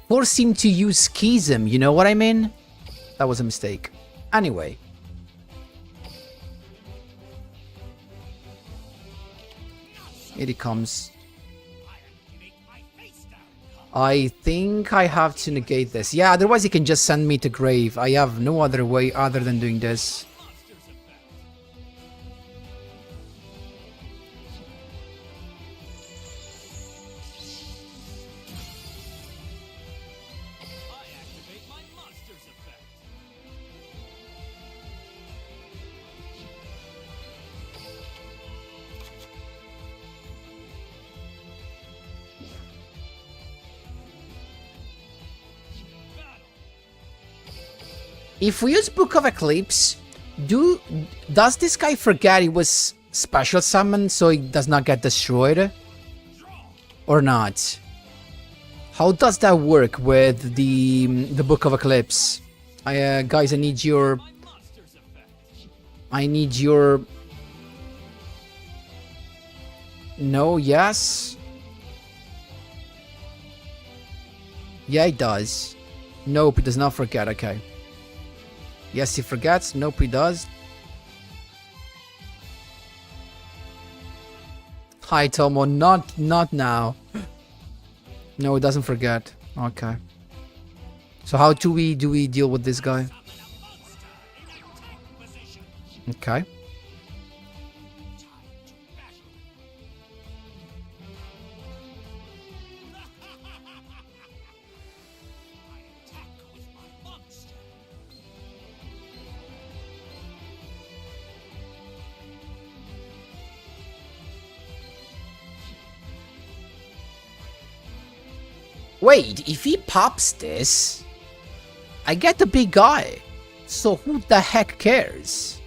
Force him to use Schism, you know what I mean? That was a mistake. Anyway. Here he comes. I think I have to negate this. Yeah, otherwise he can just send me to grave. I have no other way other than doing this. If we use Book of Eclipse, does this guy forget he was special summoned so he does not get destroyed? Or not? How does that work with the Book of Eclipse? Guys, I need your... No, yes? Yeah, he does. Nope, he does not forget, okay. Yes, he forgets. Nope, he does. Hi, Tomo. Not now. No, he doesn't forget. Okay. So how do we deal with this guy? Okay. Wait, if he pops this, I get the big guy. So who the heck cares?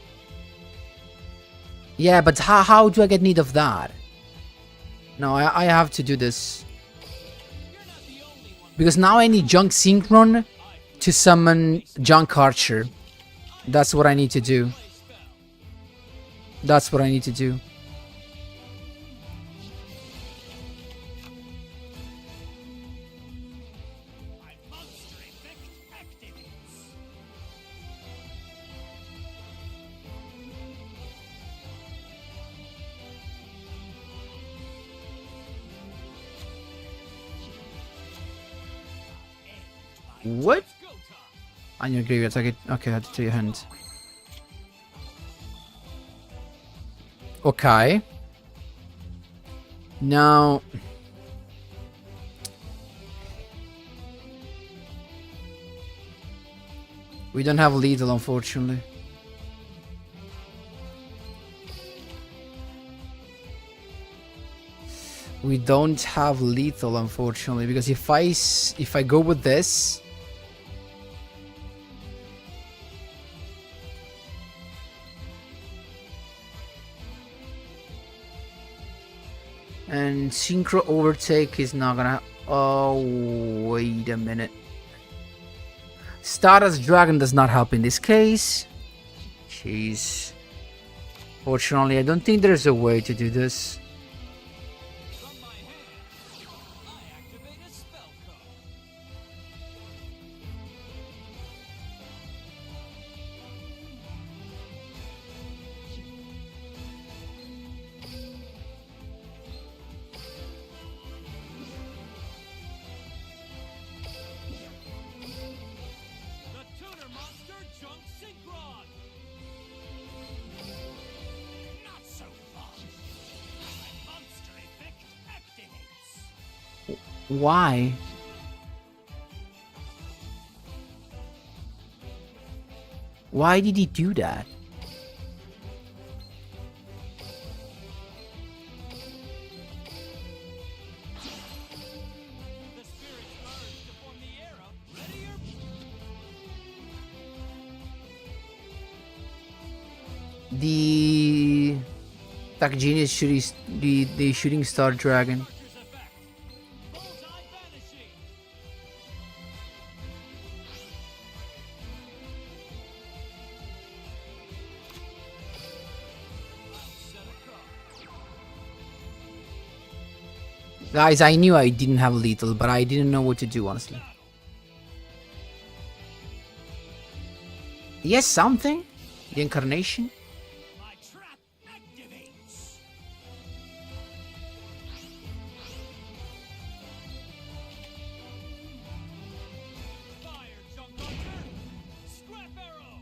Yeah, but how do I get need of that? No, I have to do this. Because now I need Junk Synchron to summon Junk Archer. That's what I need to do. That's what I need to do. What? On your graveyard target. Okay, add it to your hand. Okay. Now... We don't have lethal, unfortunately. We don't have lethal, unfortunately, because if I go with this, and synchro overtake is not gonna. Oh, wait a minute. Stardust Dragon does not help in this case. Jeez. Fortunately, I don't think there's a way to do this. From my hand, I activate a spell card. The tuner monster Junk Synchron. Not so fun. My monster effect activates. Why? Why did he do that? The spirits merge to form the arrow. Ready or The Dark Genius shooting the shooting star dragon. Archer's effect. Bullseye vanishing. I'll set a card. Guys, I knew I didn't have lethal, but I didn't know what to do, honestly. Yes, something? The incarnation? My trap activates. Fire, Junk Archer. Scrap arrow.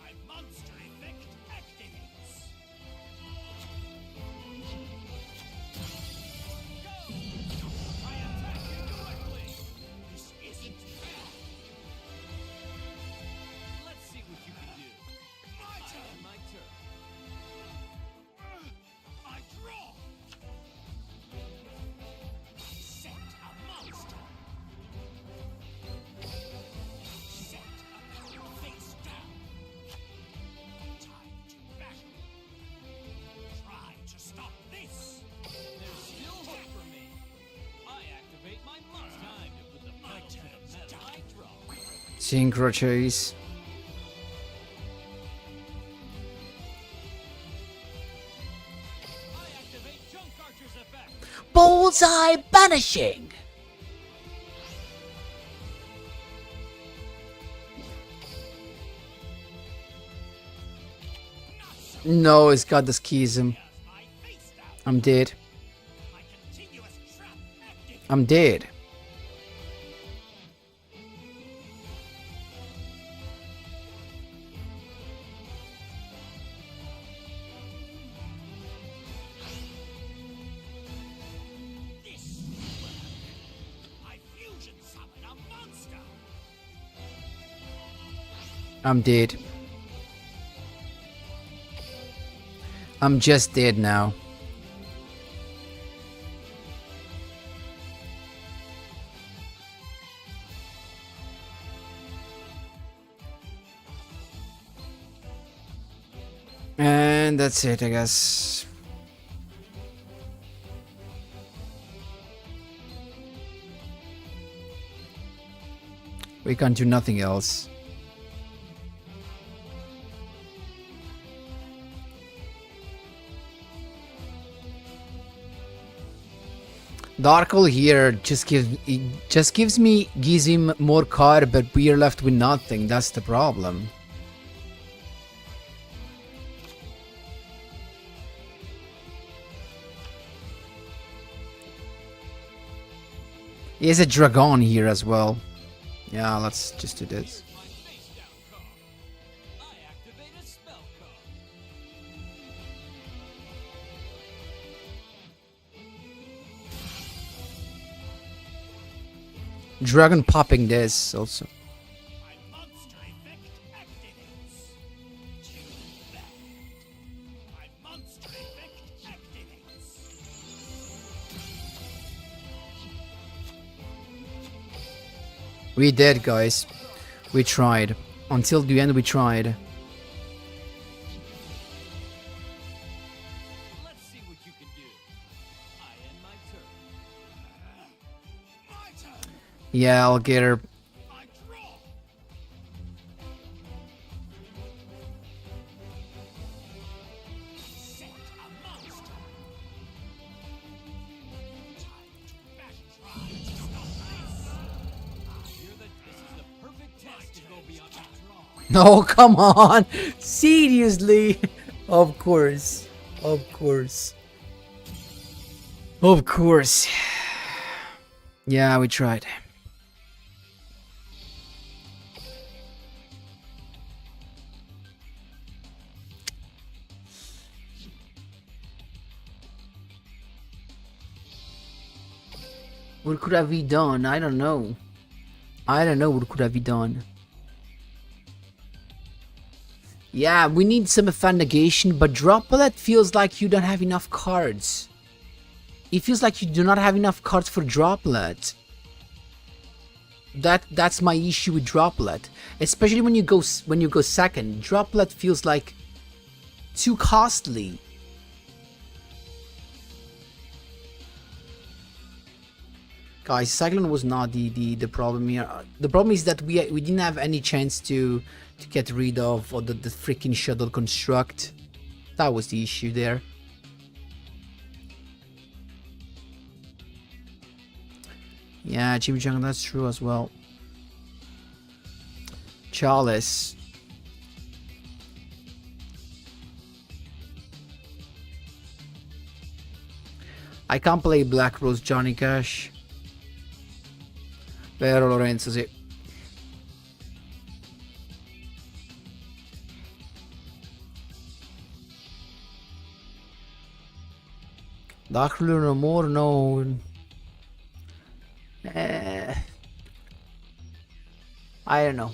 My monster effect activates. Go! I attack you directly. This isn't fair. Let's see what you can do. My turn. My turn. I draw. Set a monster. Set a card face down. Time to battle. Try to stop this. There's still hope for me. I activate my monster. Time to put the pedal to the metal. I draw. Synchro chase. I activate Junk Archer's effect. Bullseye banishing! No, it's got the schism. My face down. I'm dead. My continuous trap activates. I'm dead. This will work. I fusion summon a monster. I'm dead. I'm just dead now. And that's it, I guess. We can't do nothing else. Darkle here gives him more card, but we are left with nothing. That's the problem. He has a dragon here as well. Yeah, let's just do this. My face down card. I activate a spell card. Dragon popping this also. We did, guys. We tried. Until the end, we tried. Let's see what you can do. I end my turn. My turn. Yeah, I'll get her. I draw. Set a monster. Time to back try to stop this. I hear that this is the perfect test to go beyond the draw. No, come on. Seriously. Of course. Of course. Of course. Yeah, we tried. What could have we done? I don't know. I don't know what could have we done. Yeah, we need some fan negation, but Droplet feels like you don't have enough cards. It feels like you do not have enough cards for Droplet. That's my issue with Droplet, especially when you go second. Droplet feels like too costly. Guys, Cyclone was not the problem here. The problem is that we didn't have any chance to get rid of or the freaking shuttle construct. That was the issue there. Yeah, Chimichanga, that's true as well. Chalice. I can't play Black Rose Johnny Cash. Vero Lorenzo, sì. Dark no more, no. I don't know.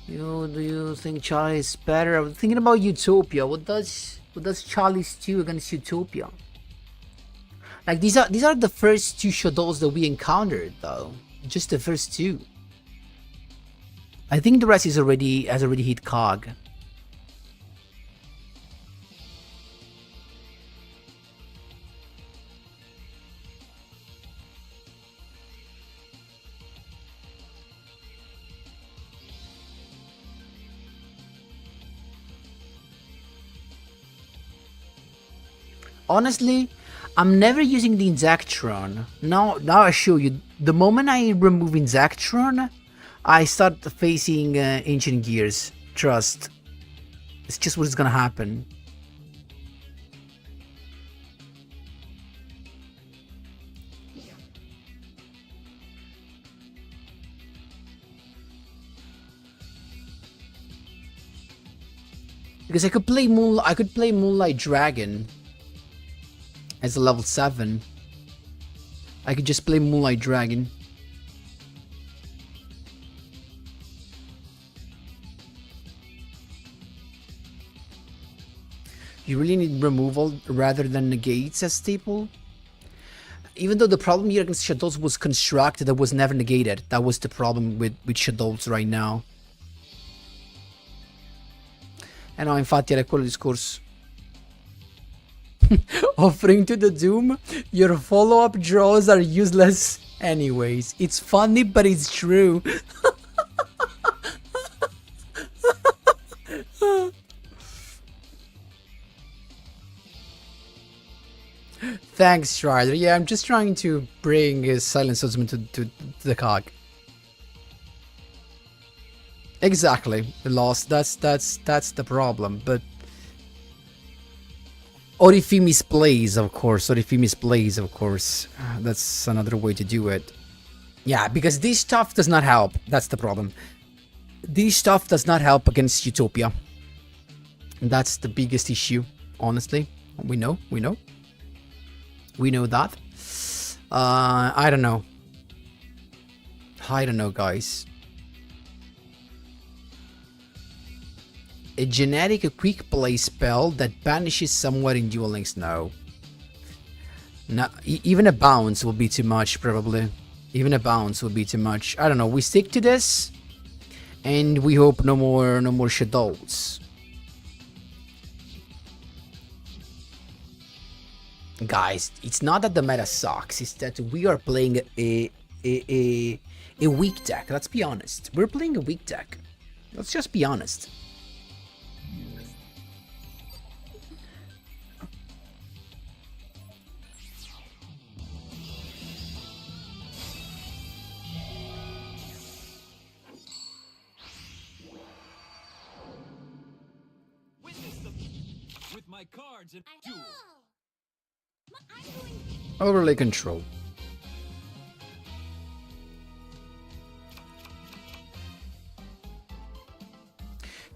Do you think Charlie is better? I'm thinking about Utopia. What does Charlie's do against Utopia? Like these are the first two shadows that we encountered though. Just the first two. I think the rest has already hit Cog. Honestly, I'm never using the Insectron. Now I show you. The moment I remove Insectron, I start facing Ancient Gears. Trust. It's just what's gonna happen. Because I could play Moonlight Dragon as a level 7. I could just play Moonlight Dragon. You really need removal rather than negates as staple. Even though the problem here against Shadows was constructed, that was never negated. That was the problem with Shadows right now. No, infatti era quello il discorso. Offering to the Doom, your follow-up draws are useless anyways. It's funny, but it's true. Thanks, Strider. Yeah, I'm just trying to bring Silent Swordsman to the cog. Exactly, the loss. That's the problem. But Orifimi's plays, of course. Orifimi's plays, of course. That's another way to do it. Yeah, because this stuff does not help. That's the problem. This stuff does not help against Utopia. That's the biggest issue, honestly. We know that. I don't know. I don't know, guys. A generic quick play spell that banishes somewhere in Duel Links? No. Even a bounce will be too much, probably. Even a bounce would be too much. I don't know. We stick to this, and we hope no more shadows. Guys, it's not that the meta sucks. It's that we are playing a weak deck. Let's be honest. We're playing a weak deck. Let's just be honest. Witness them with my cards and duel. Overlay control.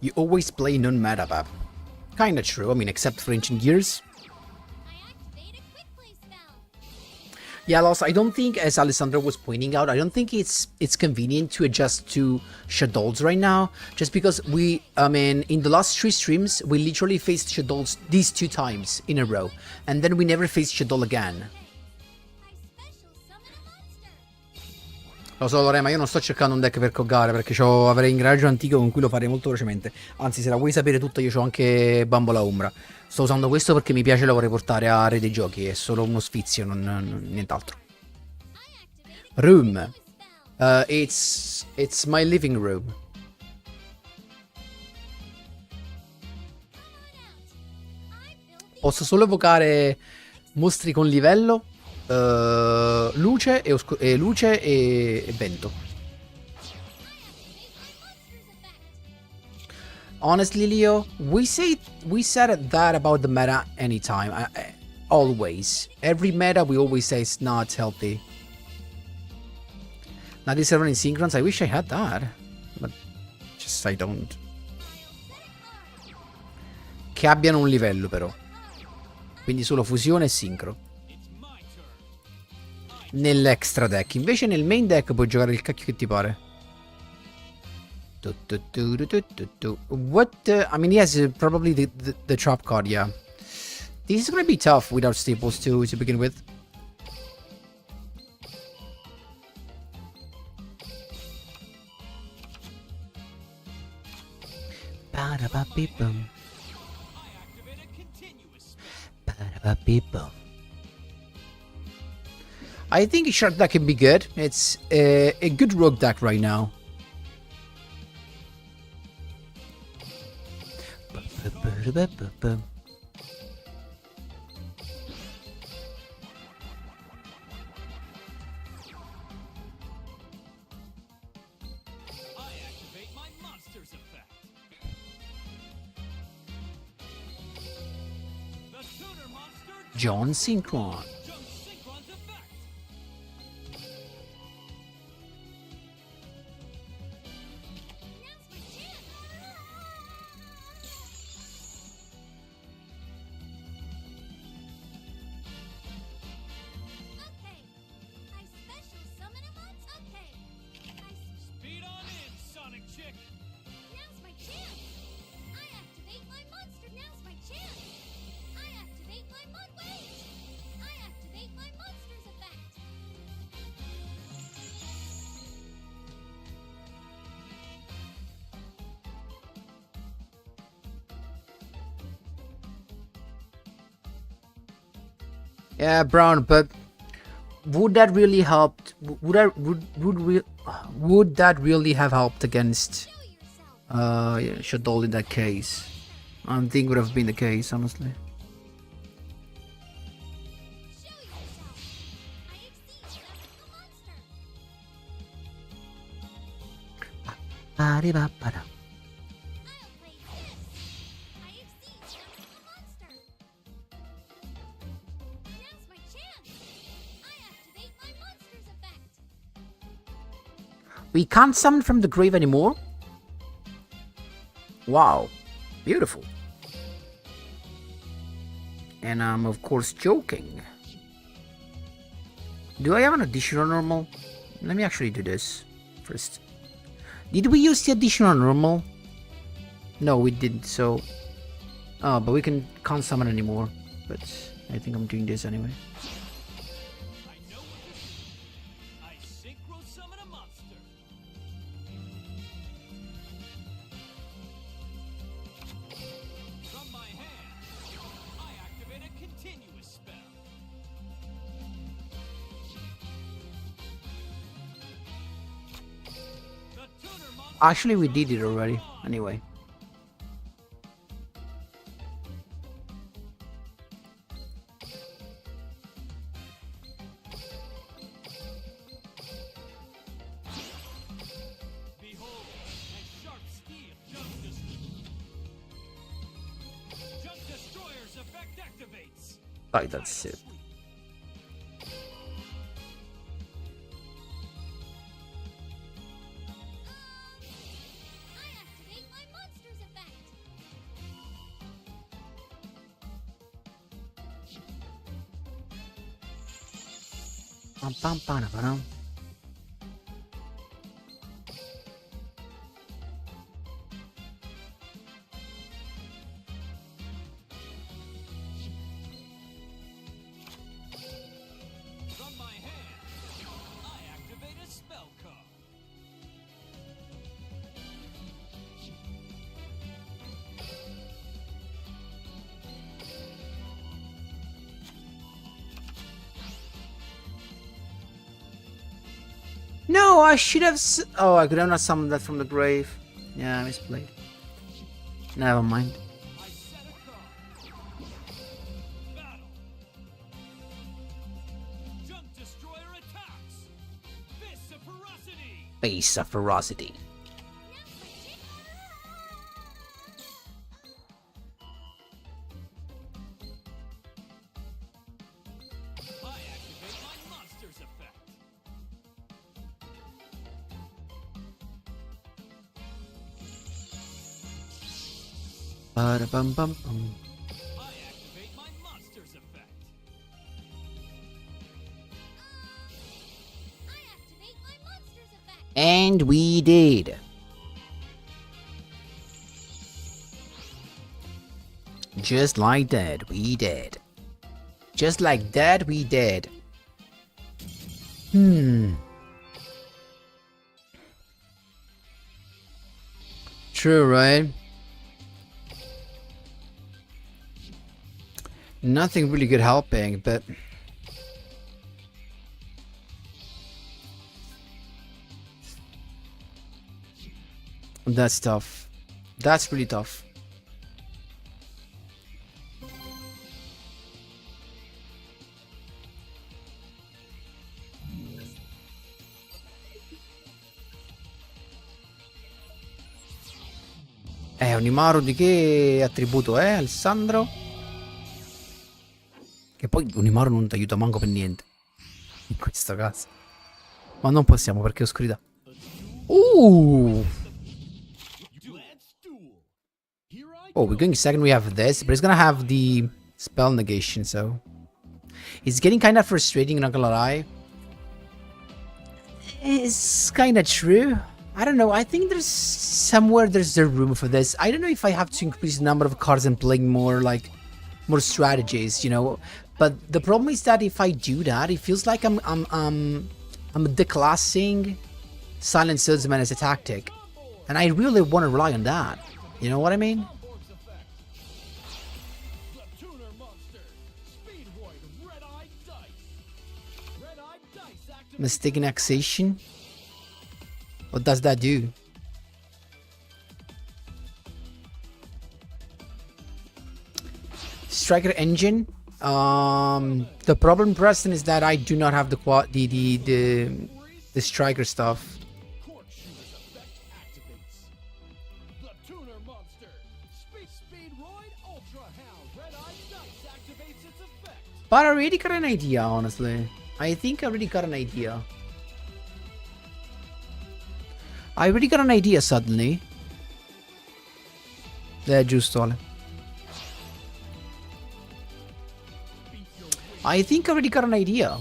You always play non-meta, Bab. Kinda true, I mean, except for Ancient Gears. Yeah, also, I don't think, as Alessandro was pointing out, I don't think it's convenient to adjust to Shadows right now, just because we, I mean, in the last 3 streams, we literally faced Shadows these 2 times in a row, and then we never faced Shadow again. Lo so, Lore, ma io non sto cercando un deck per coggare, perché avrei ingranaggio antico con cui lo farei molto velocemente. Anzi, se la vuoi sapere tutta, io ho anche Bambola Ombra. Sto usando questo perché mi piace, lo vorrei portare a Re dei Giochi, è solo uno sfizio, nient'altro. Room. It's my living room. Posso solo evocare mostri con livello, luce e vento. Honestly, Leo, we said that about the meta anytime, always. Every meta we always say it's not healthy. Now this running synchrons, I wish I had that, but just I don't. Che abbiano un livello però. Quindi solo fusione e sincro. Nell'extra deck. Invece nel main deck puoi giocare il cacchio che ti pare. What? I mean, yes, probably the trap card, yeah. This is gonna be tough without staples to begin with. Ba-da-ba-beep-bum. Ba-da-ba-beep-bum. I think Shark deck can be good. It's a good rogue deck right now. John Synchron. Yeah, Brown, but would that really help? Would that really have helped against Shadow in that case? I don't think would have been the case, honestly. We can't summon from the grave anymore? Wow. Beautiful. And I'm of course joking. Do I have an additional normal? Let me actually do this first. Did we use the additional normal? No, we didn't, so... Oh, but we can't summon anymore. But I think I'm doing this anyway. I know what to do. I sync Actually, we did it already. Anyway. Behold, and sharp steel Jump Destroyer's effect activates. Like that's it. I activate my monster's effect. Pam, pam, pam, pam. From my hand, I activate a spell card. No, I should have. Oh, I could have not summoned that from the grave. Yeah, I misplayed. Never mind. I set a card. Battle. Jump Destroyer attacks. Fist of Ferocity. Face of ferocity. I activate my monster's effect. Ba-da-bum, bum, bum. I activate my monster's effect. I activate my monster's effect. And we did. Just like that, we did. Just like that, we did. True, right? Nothing really good helping, but that's tough. That's really tough. Onimaru di che attributo è, Alessandro? Che poi Onimaru non ti aiuta manco per niente. In questo caso. Ma non possiamo perché è oscurità. Oh, we're going second. We have this, but it's gonna have the spell negation, so it's getting kind of frustrating. Not gonna lie, it's kind of true. I don't know. I think there's somewhere there's the room for this. I don't know if I have to increase the number of cards and playing more like more strategies, you know. But the problem is that if I do that, it feels like I'm declassing Silent Swordsman as a tactic, and I really want to rely on that. You know what I mean? The Tuner Monster. Speedroid Red-Eyed Dice. Red-Eyed Dice activate. Mistaken Axation. What does that do? Striker Engine. The problem, Preston, is that I do not have the striker stuff. Corkscrew's effect activates. The Tuner Monster. Speedroid Ultra Hound. Red-Eyed Dice activates its effect. But I already got an idea, honestly. I think I already got an idea. I already got an idea suddenly. Giusto, Ale. I think I already got an idea.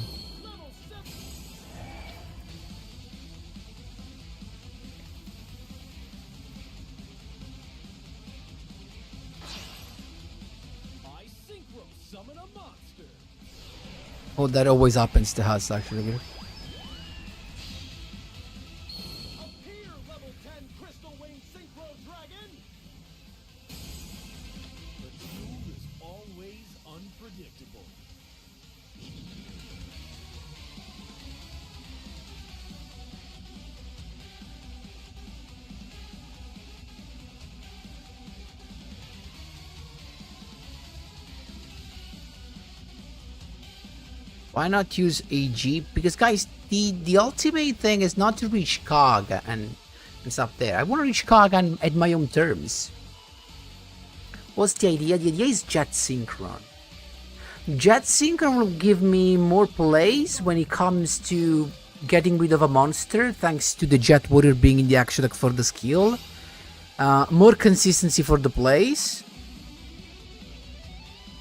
I synchro summon a monster. Oh, that always happens to us, actually. Appear, level 10 Crystal Wing Synchro Dragon. The duel is always unpredictable. Why not use AG? Because guys, the ultimate thing is not to reach Cog and stuff there. I want to reach Cog at my own terms. What's the idea? The idea is Jet Synchron. Jet Synchron will give me more plays when it comes to getting rid of a monster, thanks to the Jet Warrior being in the action for the skill. More consistency for the plays.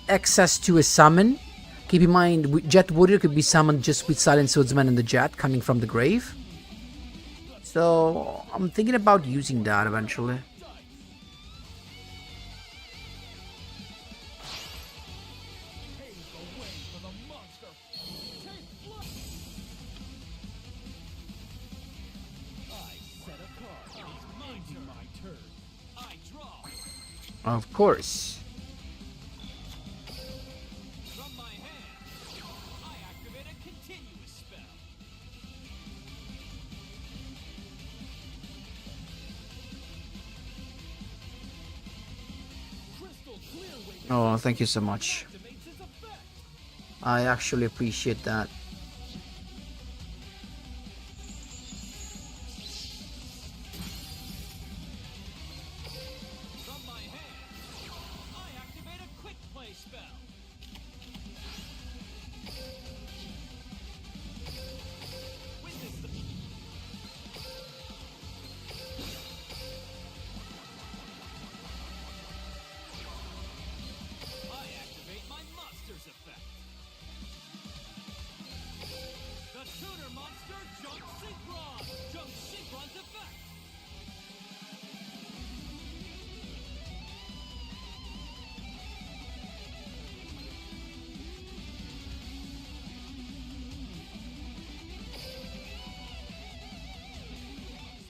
Access to a summon. Keep in mind, Jet Warrior could be summoned just with Silent Swordsman and the Jet coming from the grave. So I'm thinking about using that eventually. Of course. From my hand, I activate a continuous spell. Crystal Clear Wave Oh, thank you so much. activates its effect. I actually appreciate that. From my hand, I activate a quick play spell. Witness the I activate my monster's effect. The tuner monster Jump Synchron! Jump Synchron's effect!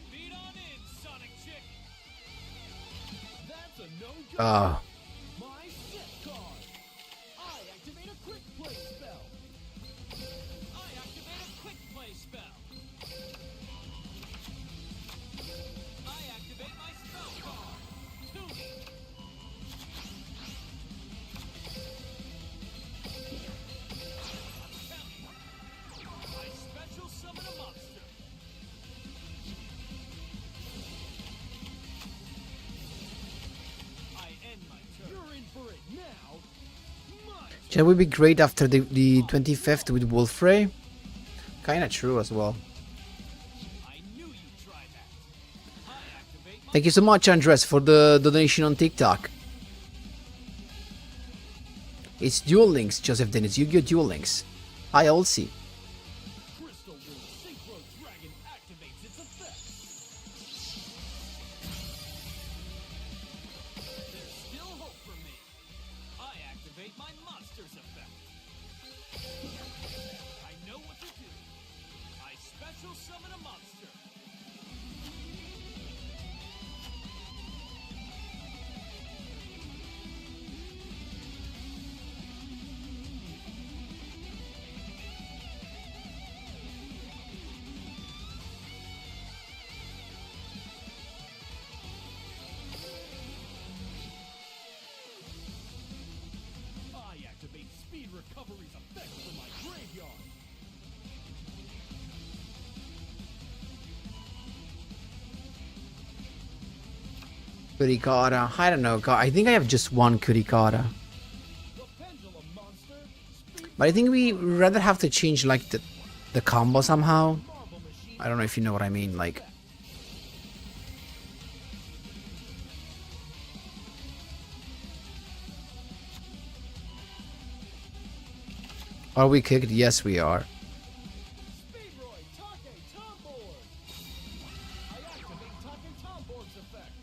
Speed on in, Sonic Chick! That's a no-go! Oh, My set card! I activate a quick play spell! I activate a quick play spell! I activate my spell card! Tuning! I special summon a monster! I end my turn. You're in for it now! My that would be great after the 25th with Wolfray. Kinda true as well. I knew you'd try that. I activate my Thank you so much, Andres, for the donation on TikTok. It's Duel Links, Joseph Dennis, Yu-Gi-Oh! Duel Links. Hi, Olsi. Crystal Wind Synchro Dragon activates its effect. There's still hope for me. I activate my monster's effect. I know what to do. I special summon a monster. I activate Speed Recovery's effect from my graveyard. Kurikara. I don't know. I think I have just one Kurikara. The Pendulum Monster. Speed But I think we rather have to change like the combo somehow. Marble Machine. I don't know if you know what I mean. Like, are we kicked? Yes, we are. Speedroid Take Tomboard. I activate Take Tomboard's effect.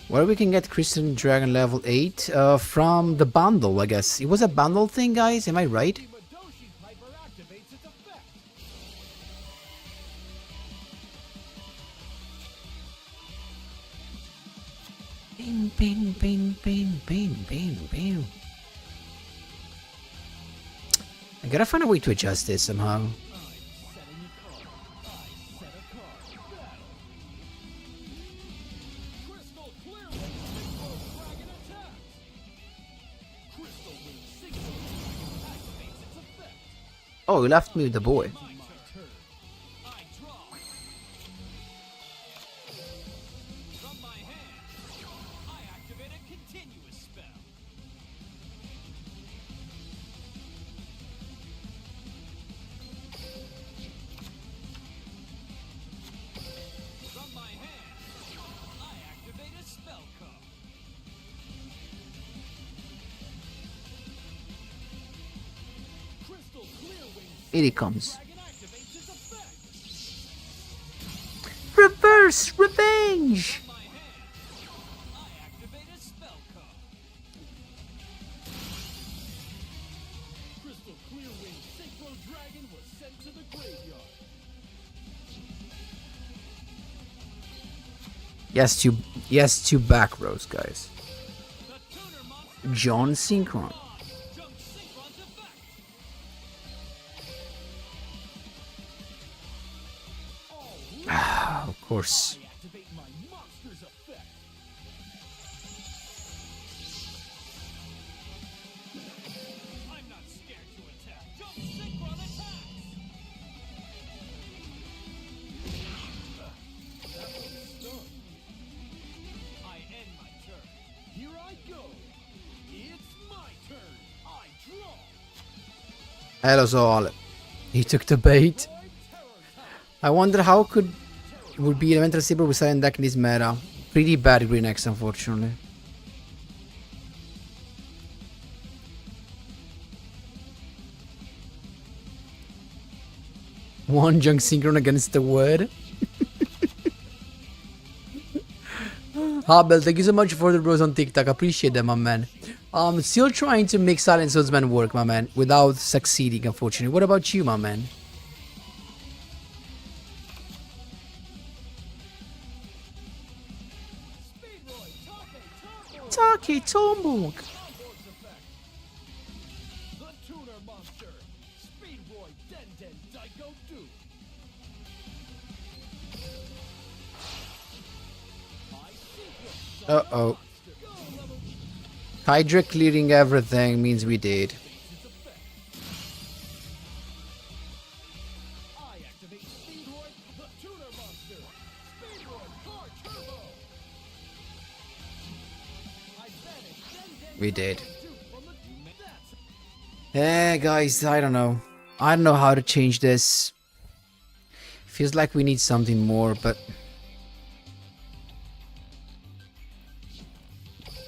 Where we can get Christian Dragon level 8? From the bundle, I guess. It was a bundle thing, guys. Am I right? The Madoshi Piper activates its effect. Bing, bing, bing, bing, bing, bing, bing. I gotta find a way to adjust this somehow. I'm setting a card. I set a card. Battle. Crystal Clear Wave Synchro Dragon attacks. Crystal Wave Synchro Oh, you left me with the boy. I draw. From my hand, I activate a continuous spell. From my hand, I activate a spell card. Crystal Clear Wings Here he comes. Dragon activates its effect. Reverse revenge. From my hand, I activate a spell card. Crystal Clear Wings Synchro Dragon was sent to the graveyard. Yes to back rows, guys. The tuner monster John Synchron. jumps Synchron's effect. Of course. I activate my monster's effect. I'm not scared to attack. Jump Synchron attacks. That one's stunned. I end my turn. Here I go. It's my turn. I draw. Lo so, Ale. He took the bait. I wonder how it would be Elemental Saber with Silent deck in this meta. Pretty bad Green X, unfortunately. One Junk Synchron against the word. Habel, thank you so much for the bros on TikTok. Appreciate them, my man. Still trying to make Silent Swordsman work, my man, without succeeding, unfortunately. What about you, my man? Taki Tombuk. The tuner monster. Speedroy Den Den Daiko Du. My secret Uh-oh. Hydra clearing everything means we did. I activate Speedroy, the tuner monster. Speedroy Car Turbo. I banish Den Den We did. Du from the that's Guys, I don't know. I don't know how to change this. Feels like we need something more, but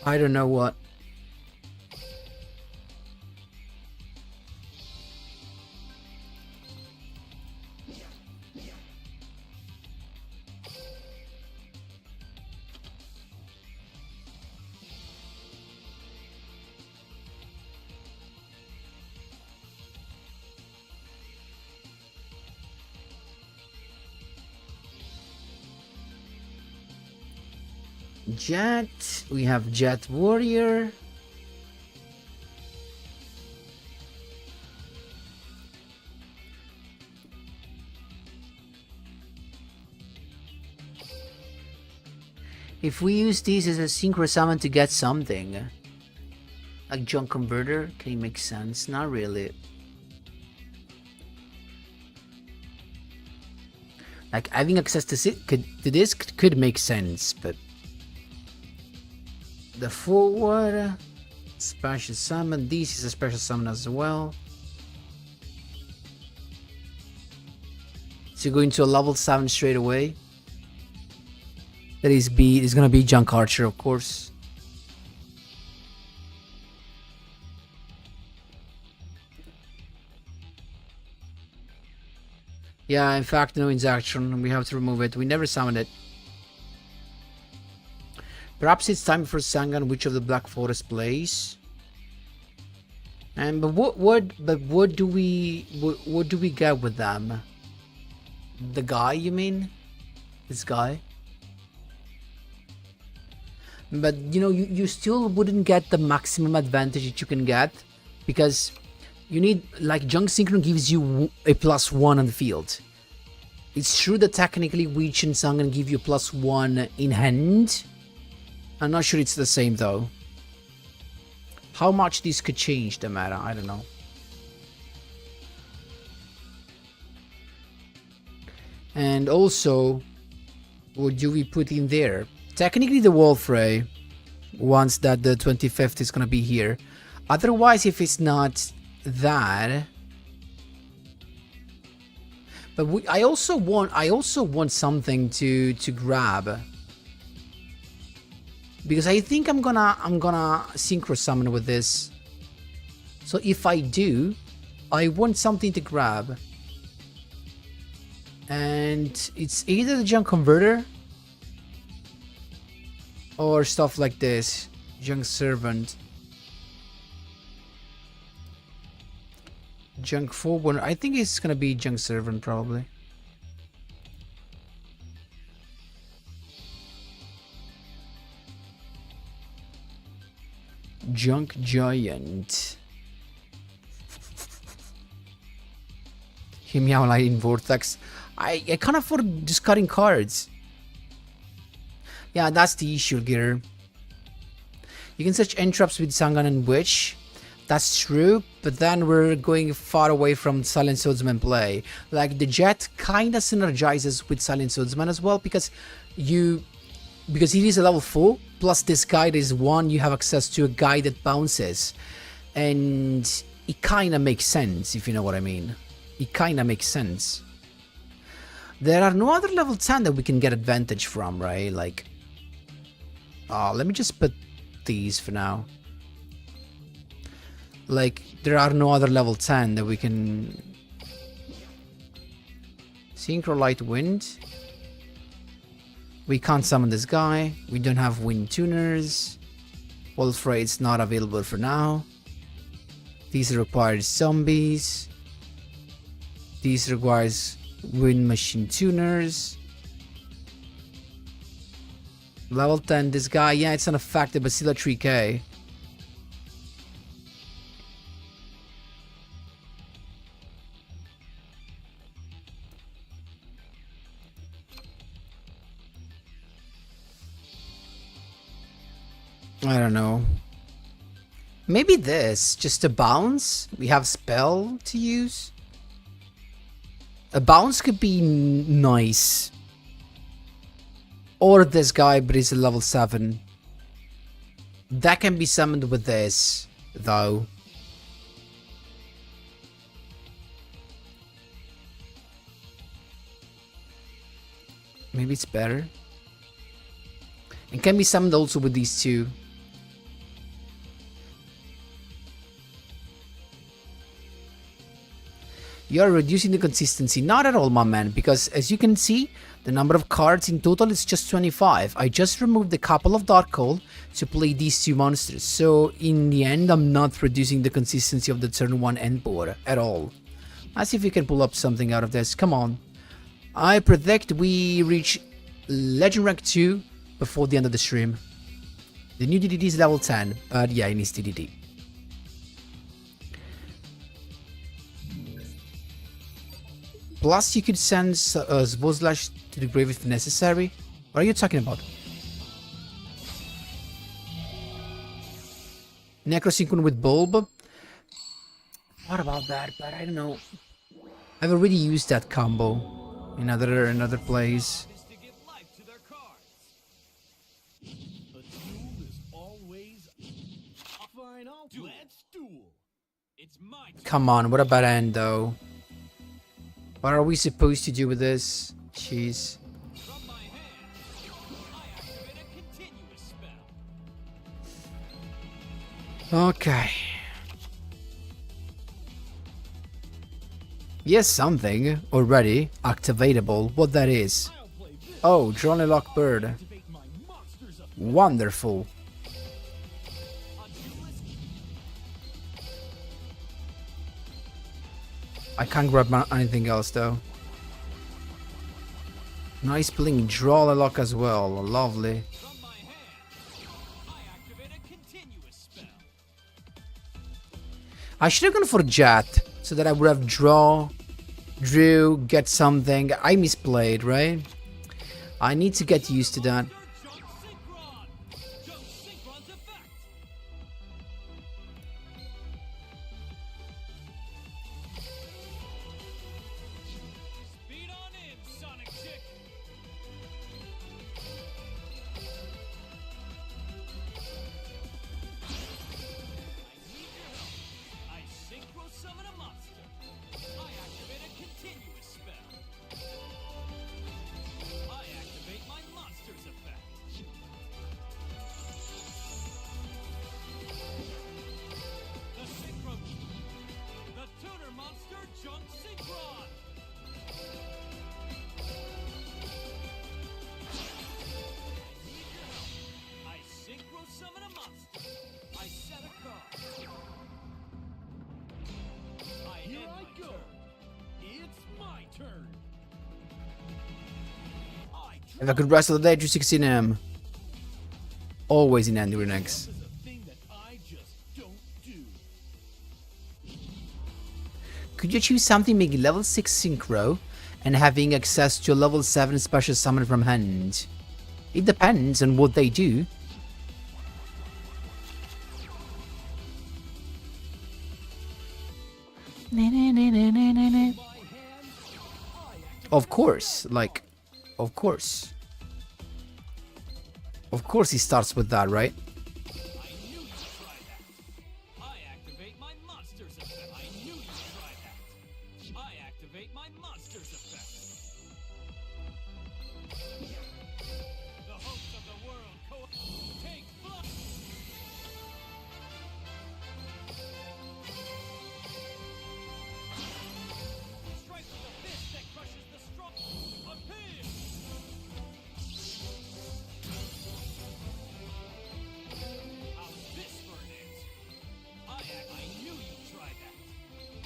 I don't know what. Jet. We have Jet Warrior. If we use these as a synchro summon to get something, like Junk Converter, can it make sense? Not really. Like having access to this could make sense, but the forward special summon. This is a special summon as well. So going to a level 7 straight away. That is gonna be Junk Archer, of course. Yeah, in fact, no interaction. We have to remove it. We never summoned it. Perhaps it's time for Sangan, which of the Black Forest plays. And but what do we get with them? The guy, you mean? This guy? But you know, you still wouldn't get the maximum advantage that you can get, because you need, like, Junk Synchron gives you a +1 on the field. It's true that technically Witch and Sangan give you +1 in hand. I'm not sure it's the same though. How much this could change the meta, I don't know. And also, what do we put in there? Technically the Wolf Ray, once that the 25th is gonna be here. Otherwise, if it's not that, but I also want something to grab, because I think I'm gonna synchro summon with this. So if I do, I want something to grab, and it's either the junk converter or stuff like this, junk servant, junk forward. I think it's gonna be junk servant probably. Junk giant. Meow Lighting Vortex. I can't afford discarding cards. Yeah, that's the issue, Gear. You can search entraps with Sangan and Witch. That's true, but then we're going far away from Silent Swordsman play. Like, the Jet kinda synergizes with Silent Swordsman as well, because it is a level 4, plus this guide is 1, you have access to a guide that bounces. And it kinda makes sense, if you know what I mean. It kinda makes sense. There are no other level 10 that we can get advantage from, right? Like, let me just put these for now. Like, there are no other level 10 that we can... Synchro Light Wind. We can't summon this guy. We don't have Wind Tuners. Wolf Raid's not available for now. These require zombies. These requires Wind Machine Tuners. Level 10, this guy, yeah, it's unaffected, but still a 3k. I don't know. Maybe this, just a bounce? We have spell to use? A bounce could be nice. Or this guy, but he's a level 7. That can be summoned with this, though. Maybe it's better. And can be summoned also with these two. You are reducing the consistency. Not at all, my man, because as you can see, the number of cards in total is just 25. I just removed a couple of Dark Hole to play these two monsters. So in the end, I'm not reducing the consistency of the turn 1 end board at all. Let's see if we can pull up something out of this. Come on. I predict we reach Legend Rank 2 before the end of the stream. The new DDD is level 10, but yeah, it needs DDD. Plus, you could send Svozlash to the grave if necessary. What are you talking about? Necrosynchron with Bulb? What about that? But I don't know. I've already used that combo in another place. To give life to their cards. A duel is always fine. I'll do. Let's duel. It's my turn. Come on, what about end though? What are we supposed to do with this? Jeez. From my hand, I activate a continuous spell. Okay. Yes, something already activatable. What that is? I'll play this. Oh, Johnny Lock Bird. Activate my monsters of Wonderful. a duelist. I can't grab anything else though. Nice blink. Draw a lock as well. Lovely. From my hand, I activate a continuous spell. I should have gone for Jet so that I would have drew, get something. I misplayed, right? I need to get used to that. Jump Synchron! Jump Synchron's effect! Speed on in, Sonic Have a good rest of the day, 216M. Always in Andy Renex. Is a thing that I just don't do. Could you choose something making level 6 synchro and having access to a level 7 special summon from hand? It depends on what they do. Of course, like, of course. Of course he starts with that, right? I knew you'd try that. I activate my monsters effect. I knew you'd try that. I activate my monsters effect. The hopes of the world take flight. Strike with the fist that crushes the strong. Appear. How's this for an answer? I knew you'd try that.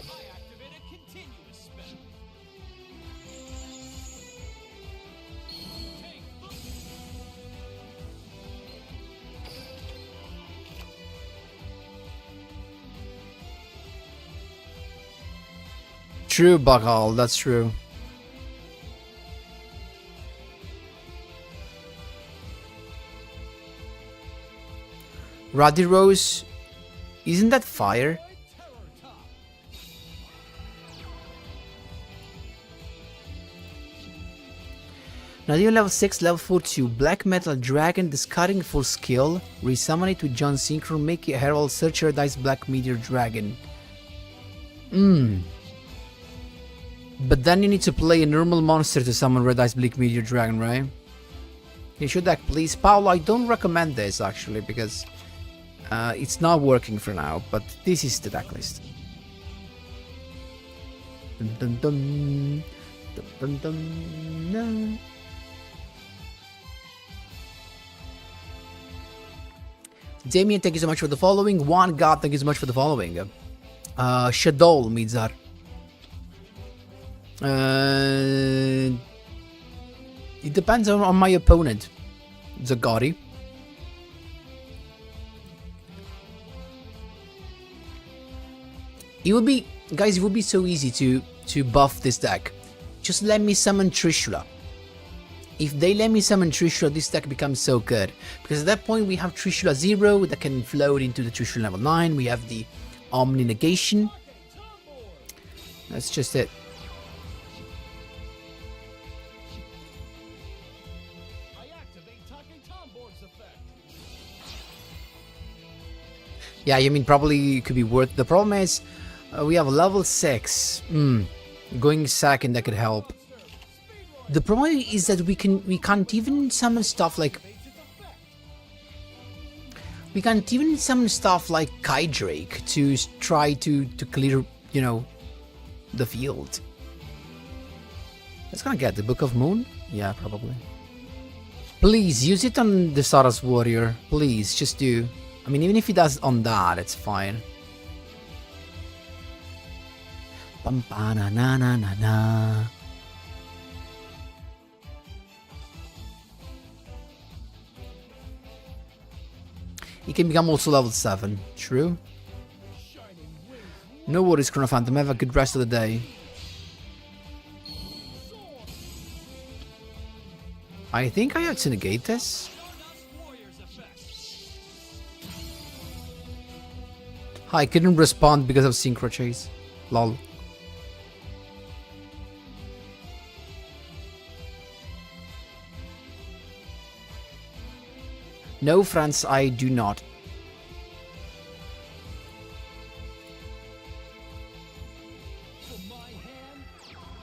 I activate a continuous spell. Take True, Bakal, that's true. Ruddy Rose, isn't that fire? Nadir level 6, level 42, Black Metal Dragon, discarding full skill, resummon it with John Synchro, make a Herald, search your dice Black Meteor Dragon. But then you need to play a normal monster to summon Red Ice Black Meteor Dragon, right? You should deck, please. Paolo, I don't recommend this actually because it's not working for now, but this is the deck list. Dun, dun, dun. Dun, dun, dun, no. Damien, thank you so much for the following. One God, thank you so much for the following. Shadow Mizar. It depends on my opponent, Zagari. It would be, guys, it would be so easy to buff this deck. Just let me summon Trishula. If they let me summon Trishula, this deck becomes so good. Because at that point we have Trishula 0 that can float into the Trishula level 9. We have the Omni Negation. That's just it. I activate Talking Tomborg's effect. Yeah, I mean, probably it could be worth. The problem is, we have a level 6. Going second, that could help. The problem is that we can't even summon stuff like. We can't even summon stuff like Kydrake to try to clear, you know, the field. That's gonna get the Book of Moon? Yeah, probably. Please, use it on the Saras Warrior. Please, just do. I mean, even if he does on that, it's fine. Pam pa na na na na na. He can become also level 7. True. No worries, Chrono Phantom. Have a good rest of the day. I think I have to negate this. I couldn't respond because of Synchro Chase. Lol. No, France, I do not. From my hand,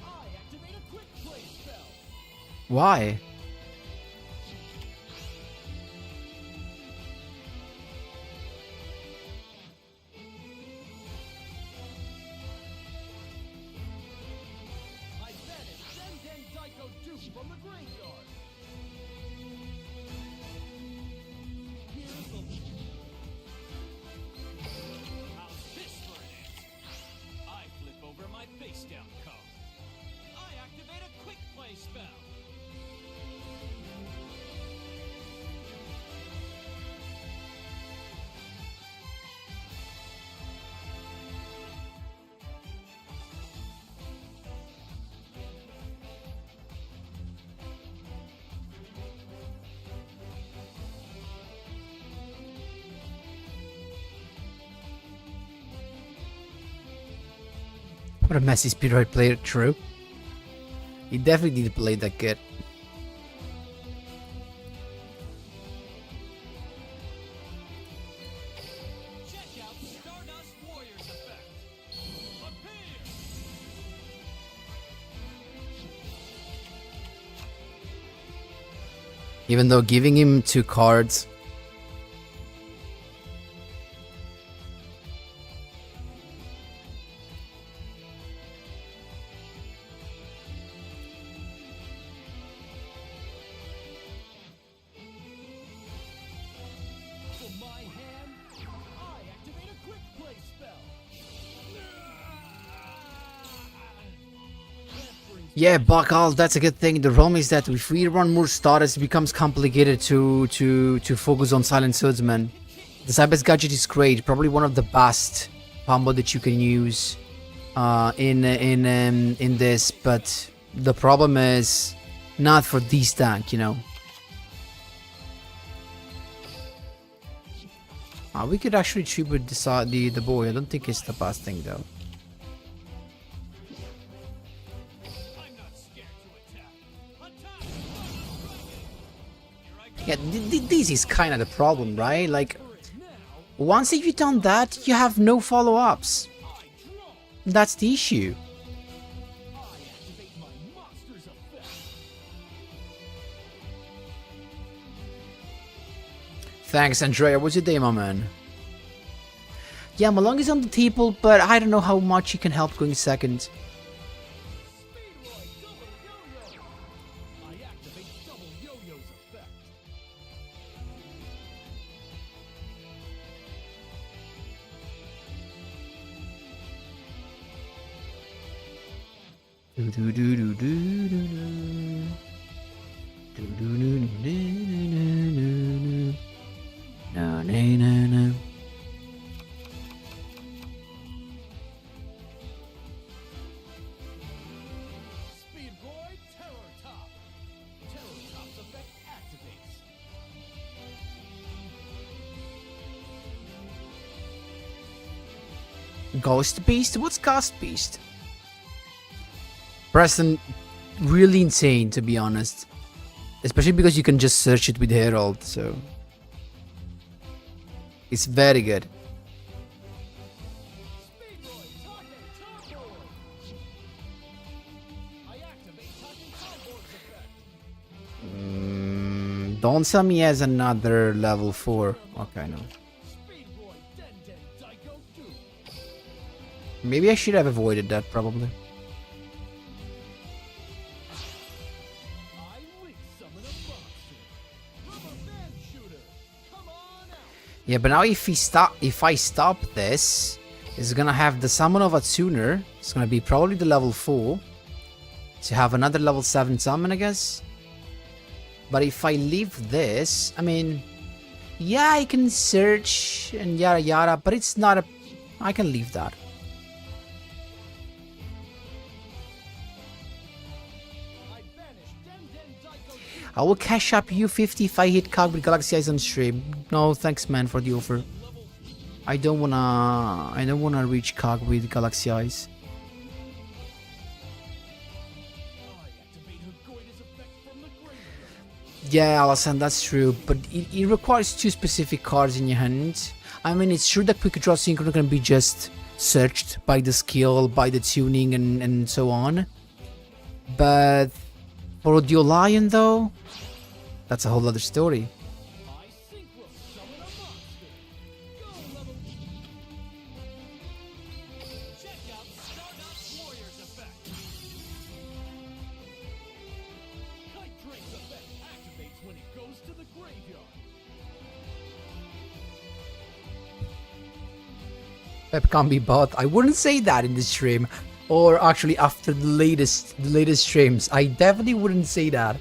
I activate a quick play spell. Why? I banish Zengen Daiko Duke from the graveyard. Here's the... How's this for an answer? I flip over my face down card. I activate a quick play spell. What a messy Speedroid player, true. He definitely did play that good. Check out Stardust Warriors effect. Appear. Even though giving him 2 cards. For my hand, I activate a quick play spell. That brings Yeah, Bakal, that's a good thing. The problem is that if we run more starters, it becomes complicated to focus on Silent Swordsman. The Cyber's gadget is great, probably one of the best combo that you can use in this, but the problem is not for this tank, you know. We could actually tribute the boy. I don't think it's the best thing though. I'm not scared to attack. Attack! Here I go. Yeah, this is kind of the problem, right? Like, Now, once you've done that, you have no follow-ups. I draw. That's the issue. I activate my monster's effect. Thanks, Andrea. What's your day, my man? Yeah, Malong is on the table, but I don't know how much he can help going second. Speedroid double yo-yo. I activate double yo-yo's effect. No, no. Speedroid Terror Top. Terror Top's effect activates. Ghost Beast? What's Ghost Beast? Preston, really insane to be honest. Especially because you can just search it with Herald, so... It's very good. Speedroid Take Tomboy. I activate Take Tomboy's effect. Don't tell me he has another level 4. Okay, no. Speedroid Den Den Daiko Duel. Maybe I should have avoided that, probably. I Link Summon a Monster. Rubber Band Shooter. Come on out. Yeah, but now if I stop this, it's gonna have the summon of Atsuner. It's gonna be probably the level 4. To have another level 7 summon, I guess. But if I leave this, I mean, yeah, I can search and yada yada, but it's not a... I can leave that. I banish Den Den Daiko Duel. I will cash up U50 if I hit Cog with Galaxy Eyes on stream. No, thanks man for the offer. I don't wanna reach Cog with Galaxy Eyes. I activate Hagoida's effect from the graveyard. Yeah, Alasan, that's true, but it requires 2 specific cards in your hand. I mean, it's true that Quick Draw Synchro can be just searched by the skill, by the tuning, and so on. But for Duel Lion, though, that's a whole other story. I Synchro Summon a Monster. Go level. Check out Stardust Warriors effect. Kite Drake's effect activates when it goes to the graveyard. Pep can't be bought. I wouldn't say that in this stream. Or actually after the latest streams. I definitely wouldn't say that.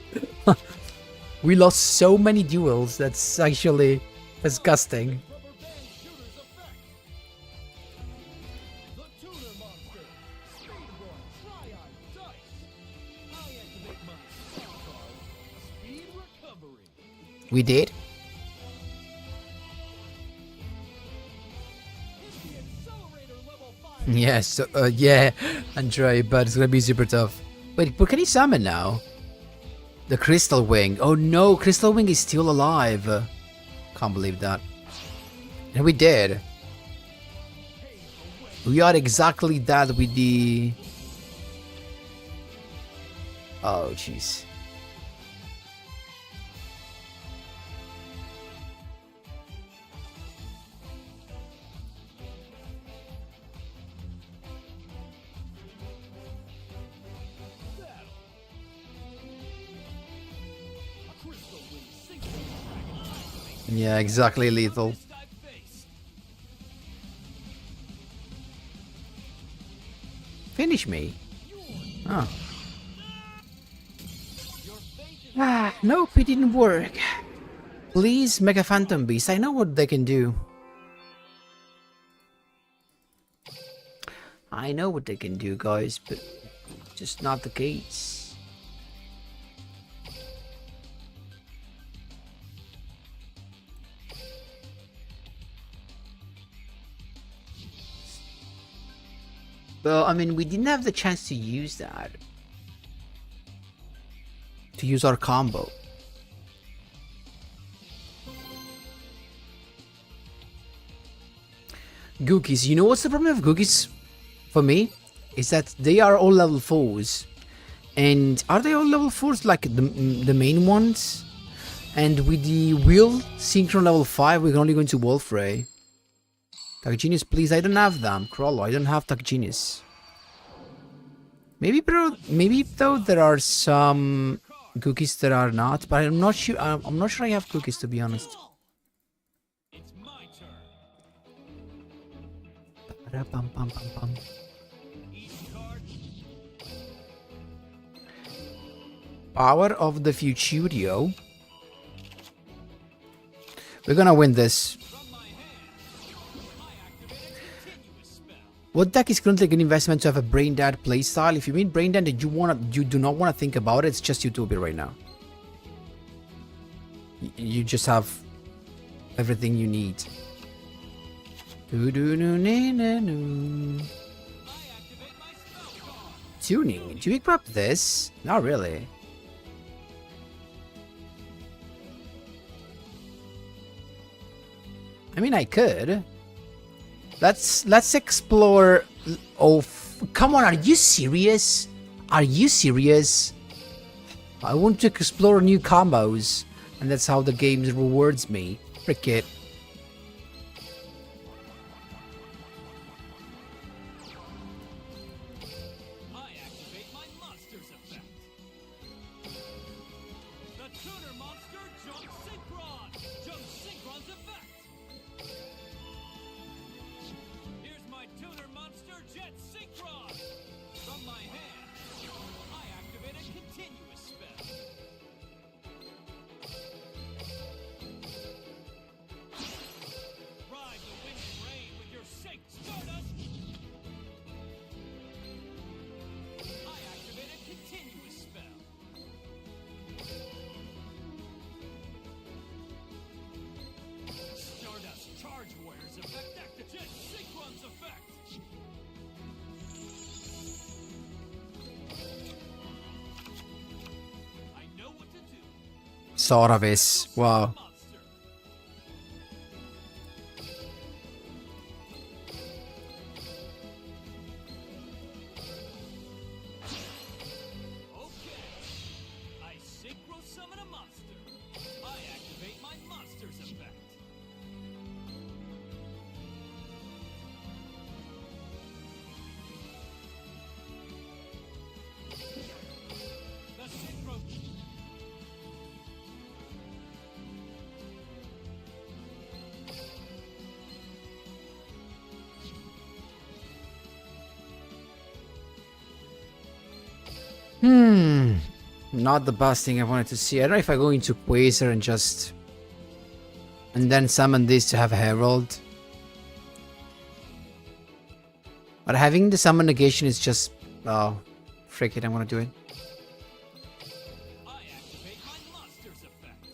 We lost so many duels, that's actually disgusting. Rubber Band Shooter's effect. The Tuner Monster. Speedroid Tryon Dice. I activate my spell card. Speed Recovery. We did? Hit the Accelerator level 5 Yes, yeah, Andre, but it's gonna be super tough. Wait, but can he summon now? The Crystal Wing. Oh no, Crystal Wing is still alive. Can't believe that. And we did. We are exactly that with the... Oh, jeez. Yeah, exactly, lethal. Finish me. Oh. Ah, nope, it didn't work. Please, Mega Phantom Beast. I know what they can do. I know what they can do, guys, but just not the case. Well, I mean, we didn't have the chance to use that. To use our combo. Gookies. You know what's the problem with Gookies for me? Is that they are all level 4s. And are they all level 4s like the main ones? And with the wheel synchron level 5, we can only go into Wolf Ray. Tag Genius, please. I don't have them. Crawler, I don't have Tag Genius. Maybe, bro. Maybe though there are some cookies that are not, but I'm not sure. I'm not sure I have cookies, to be honest. It's my turn. Ba-da-bum-bum-bum-bum. Each card. Power of the Futurio. We're gonna win this. From my hand, I activate a continuous spell. What deck is currently a good investment to have a brain dead playstyle? If you mean brain dead and you do not want to think about it, it's just Utopia right now. You just have everything you need. Tuning. Do you equip this? Not really. I mean, I could. Let's explore. Oh, come on! Are you serious? Are you serious? I want to explore new combos, and that's how the game rewards me. Frick it. I activate my monster's effect. The tuner monster jump synchron. Jump synchron's effect. Here's my tuner monster jet synchron. From my hand, I activate a continuous spell. Ride the wind and rain with your sick Stardust. I activate a continuous spell. Stardust Charge Warrior's effect activates Synchron's effect. I know what to do. Soravis. Wow. Monster. Okay. I synchro summon a monster. I activate my monster's effect. The synchro. Not the best thing I wanted to see. I don't know if I go into Quasar and just... and then summon this to have Herald. But having the summon negation is just... oh, frick it, I'm gonna do it. I activate my monster's effect.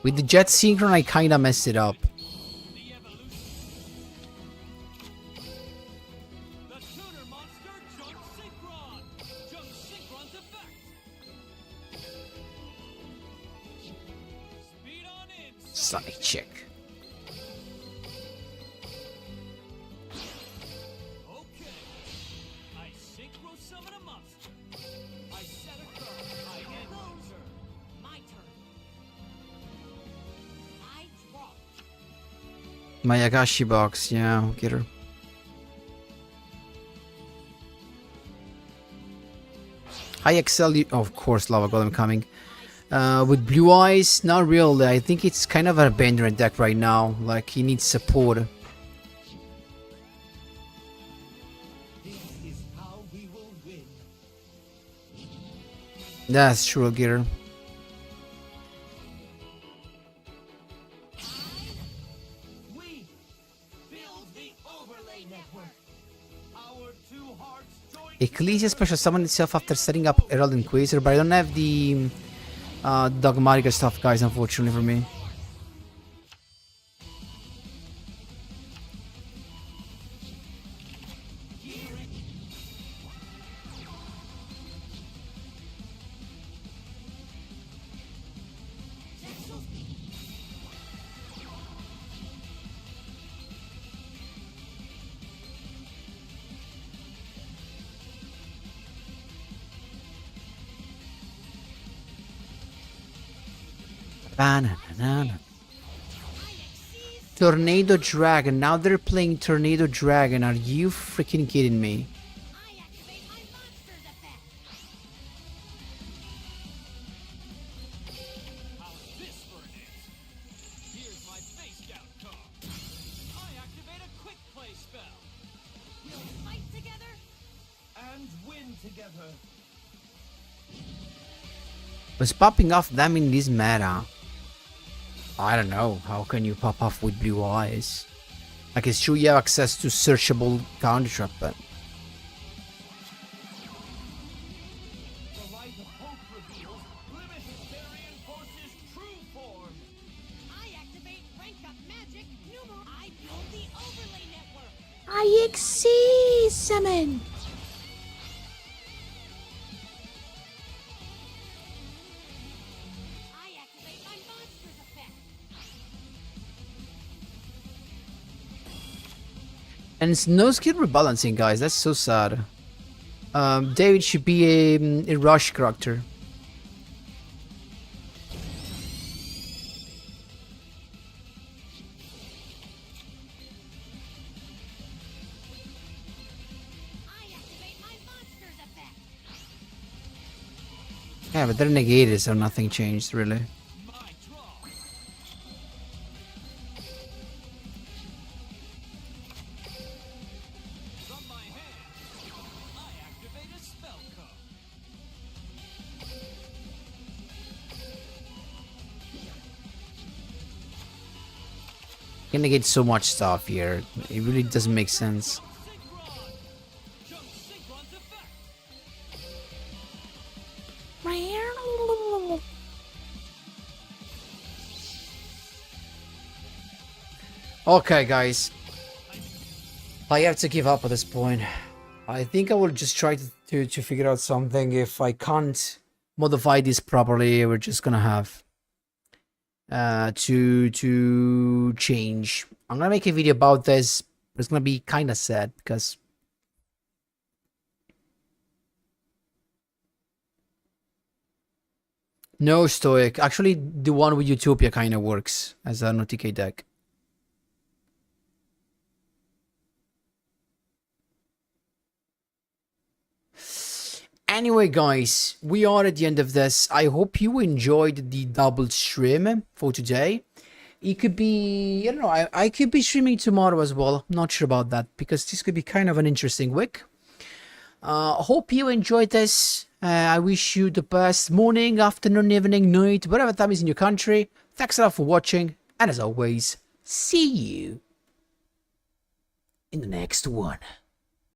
With the jet synchron, I kinda messed it up. The evolution. The tuner monster jump synchron. Jump synchron's effect. Speed on in. Sunny chick. Okay. I synchro summon a monster. I set a card. I end my turn. My turn. I draw. My Yagashi box, yeah, get her. Hi Excel, oh, of course, Lava Golem coming. With blue eyes, not really. I think it's kind of a abandoned deck right now. Like, he needs support. This is how we will win. That's true, Gear. We build the overlay network. Our two hearts join. Ecclesia special summon itself after setting up Herald Inquisitor, but I don't have the Dogmatica stuff, guys, unfortunately for me. Banana. Tornado Dragon. Now they're playing Tornado Dragon. Are you freaking kidding me? I activate my monster's effect. How's this for an answer? Here's my face down card. I activate a quick play spell. We'll fight together. And win together. Was popping off them in this meta? I don't know. How can you pop off with blue eyes? Like, it's true you have access to searchable counter trap, but The light of hope reveals limited Therian Force's true form. I activate rank up magic. Numeral. I build the overlay network. IXC summon. I activate my monster's effect. And it's no skill rebalancing, guys. That's so sad. David should be a rush character. I activate my monster's effect. Yeah, but they're negated, so nothing changed really. My draw. From my hand, I activate a spell card. Gonna get so much stuff here. It really doesn't make sense. Synchron. Jump synchron's effect. Okay, guys. I have to give up at this point. I think I will just try to figure out something. If I can't modify this properly, we're just gonna have to change. I'm gonna make a video about this, but it's gonna be kind of sad because no Stoic. Actually, the one with Utopia kind of works as an OTK deck. Anyway, guys, we are at the end of this. I hope you enjoyed the double stream for today. It could be, I don't know, I could be streaming tomorrow as well. I'm not sure about that because this could be kind of an interesting week. Hope you enjoyed this. I wish you the best morning, afternoon, evening, night, whatever time is in your country. Thanks a lot for watching. And as always, see you in the next one.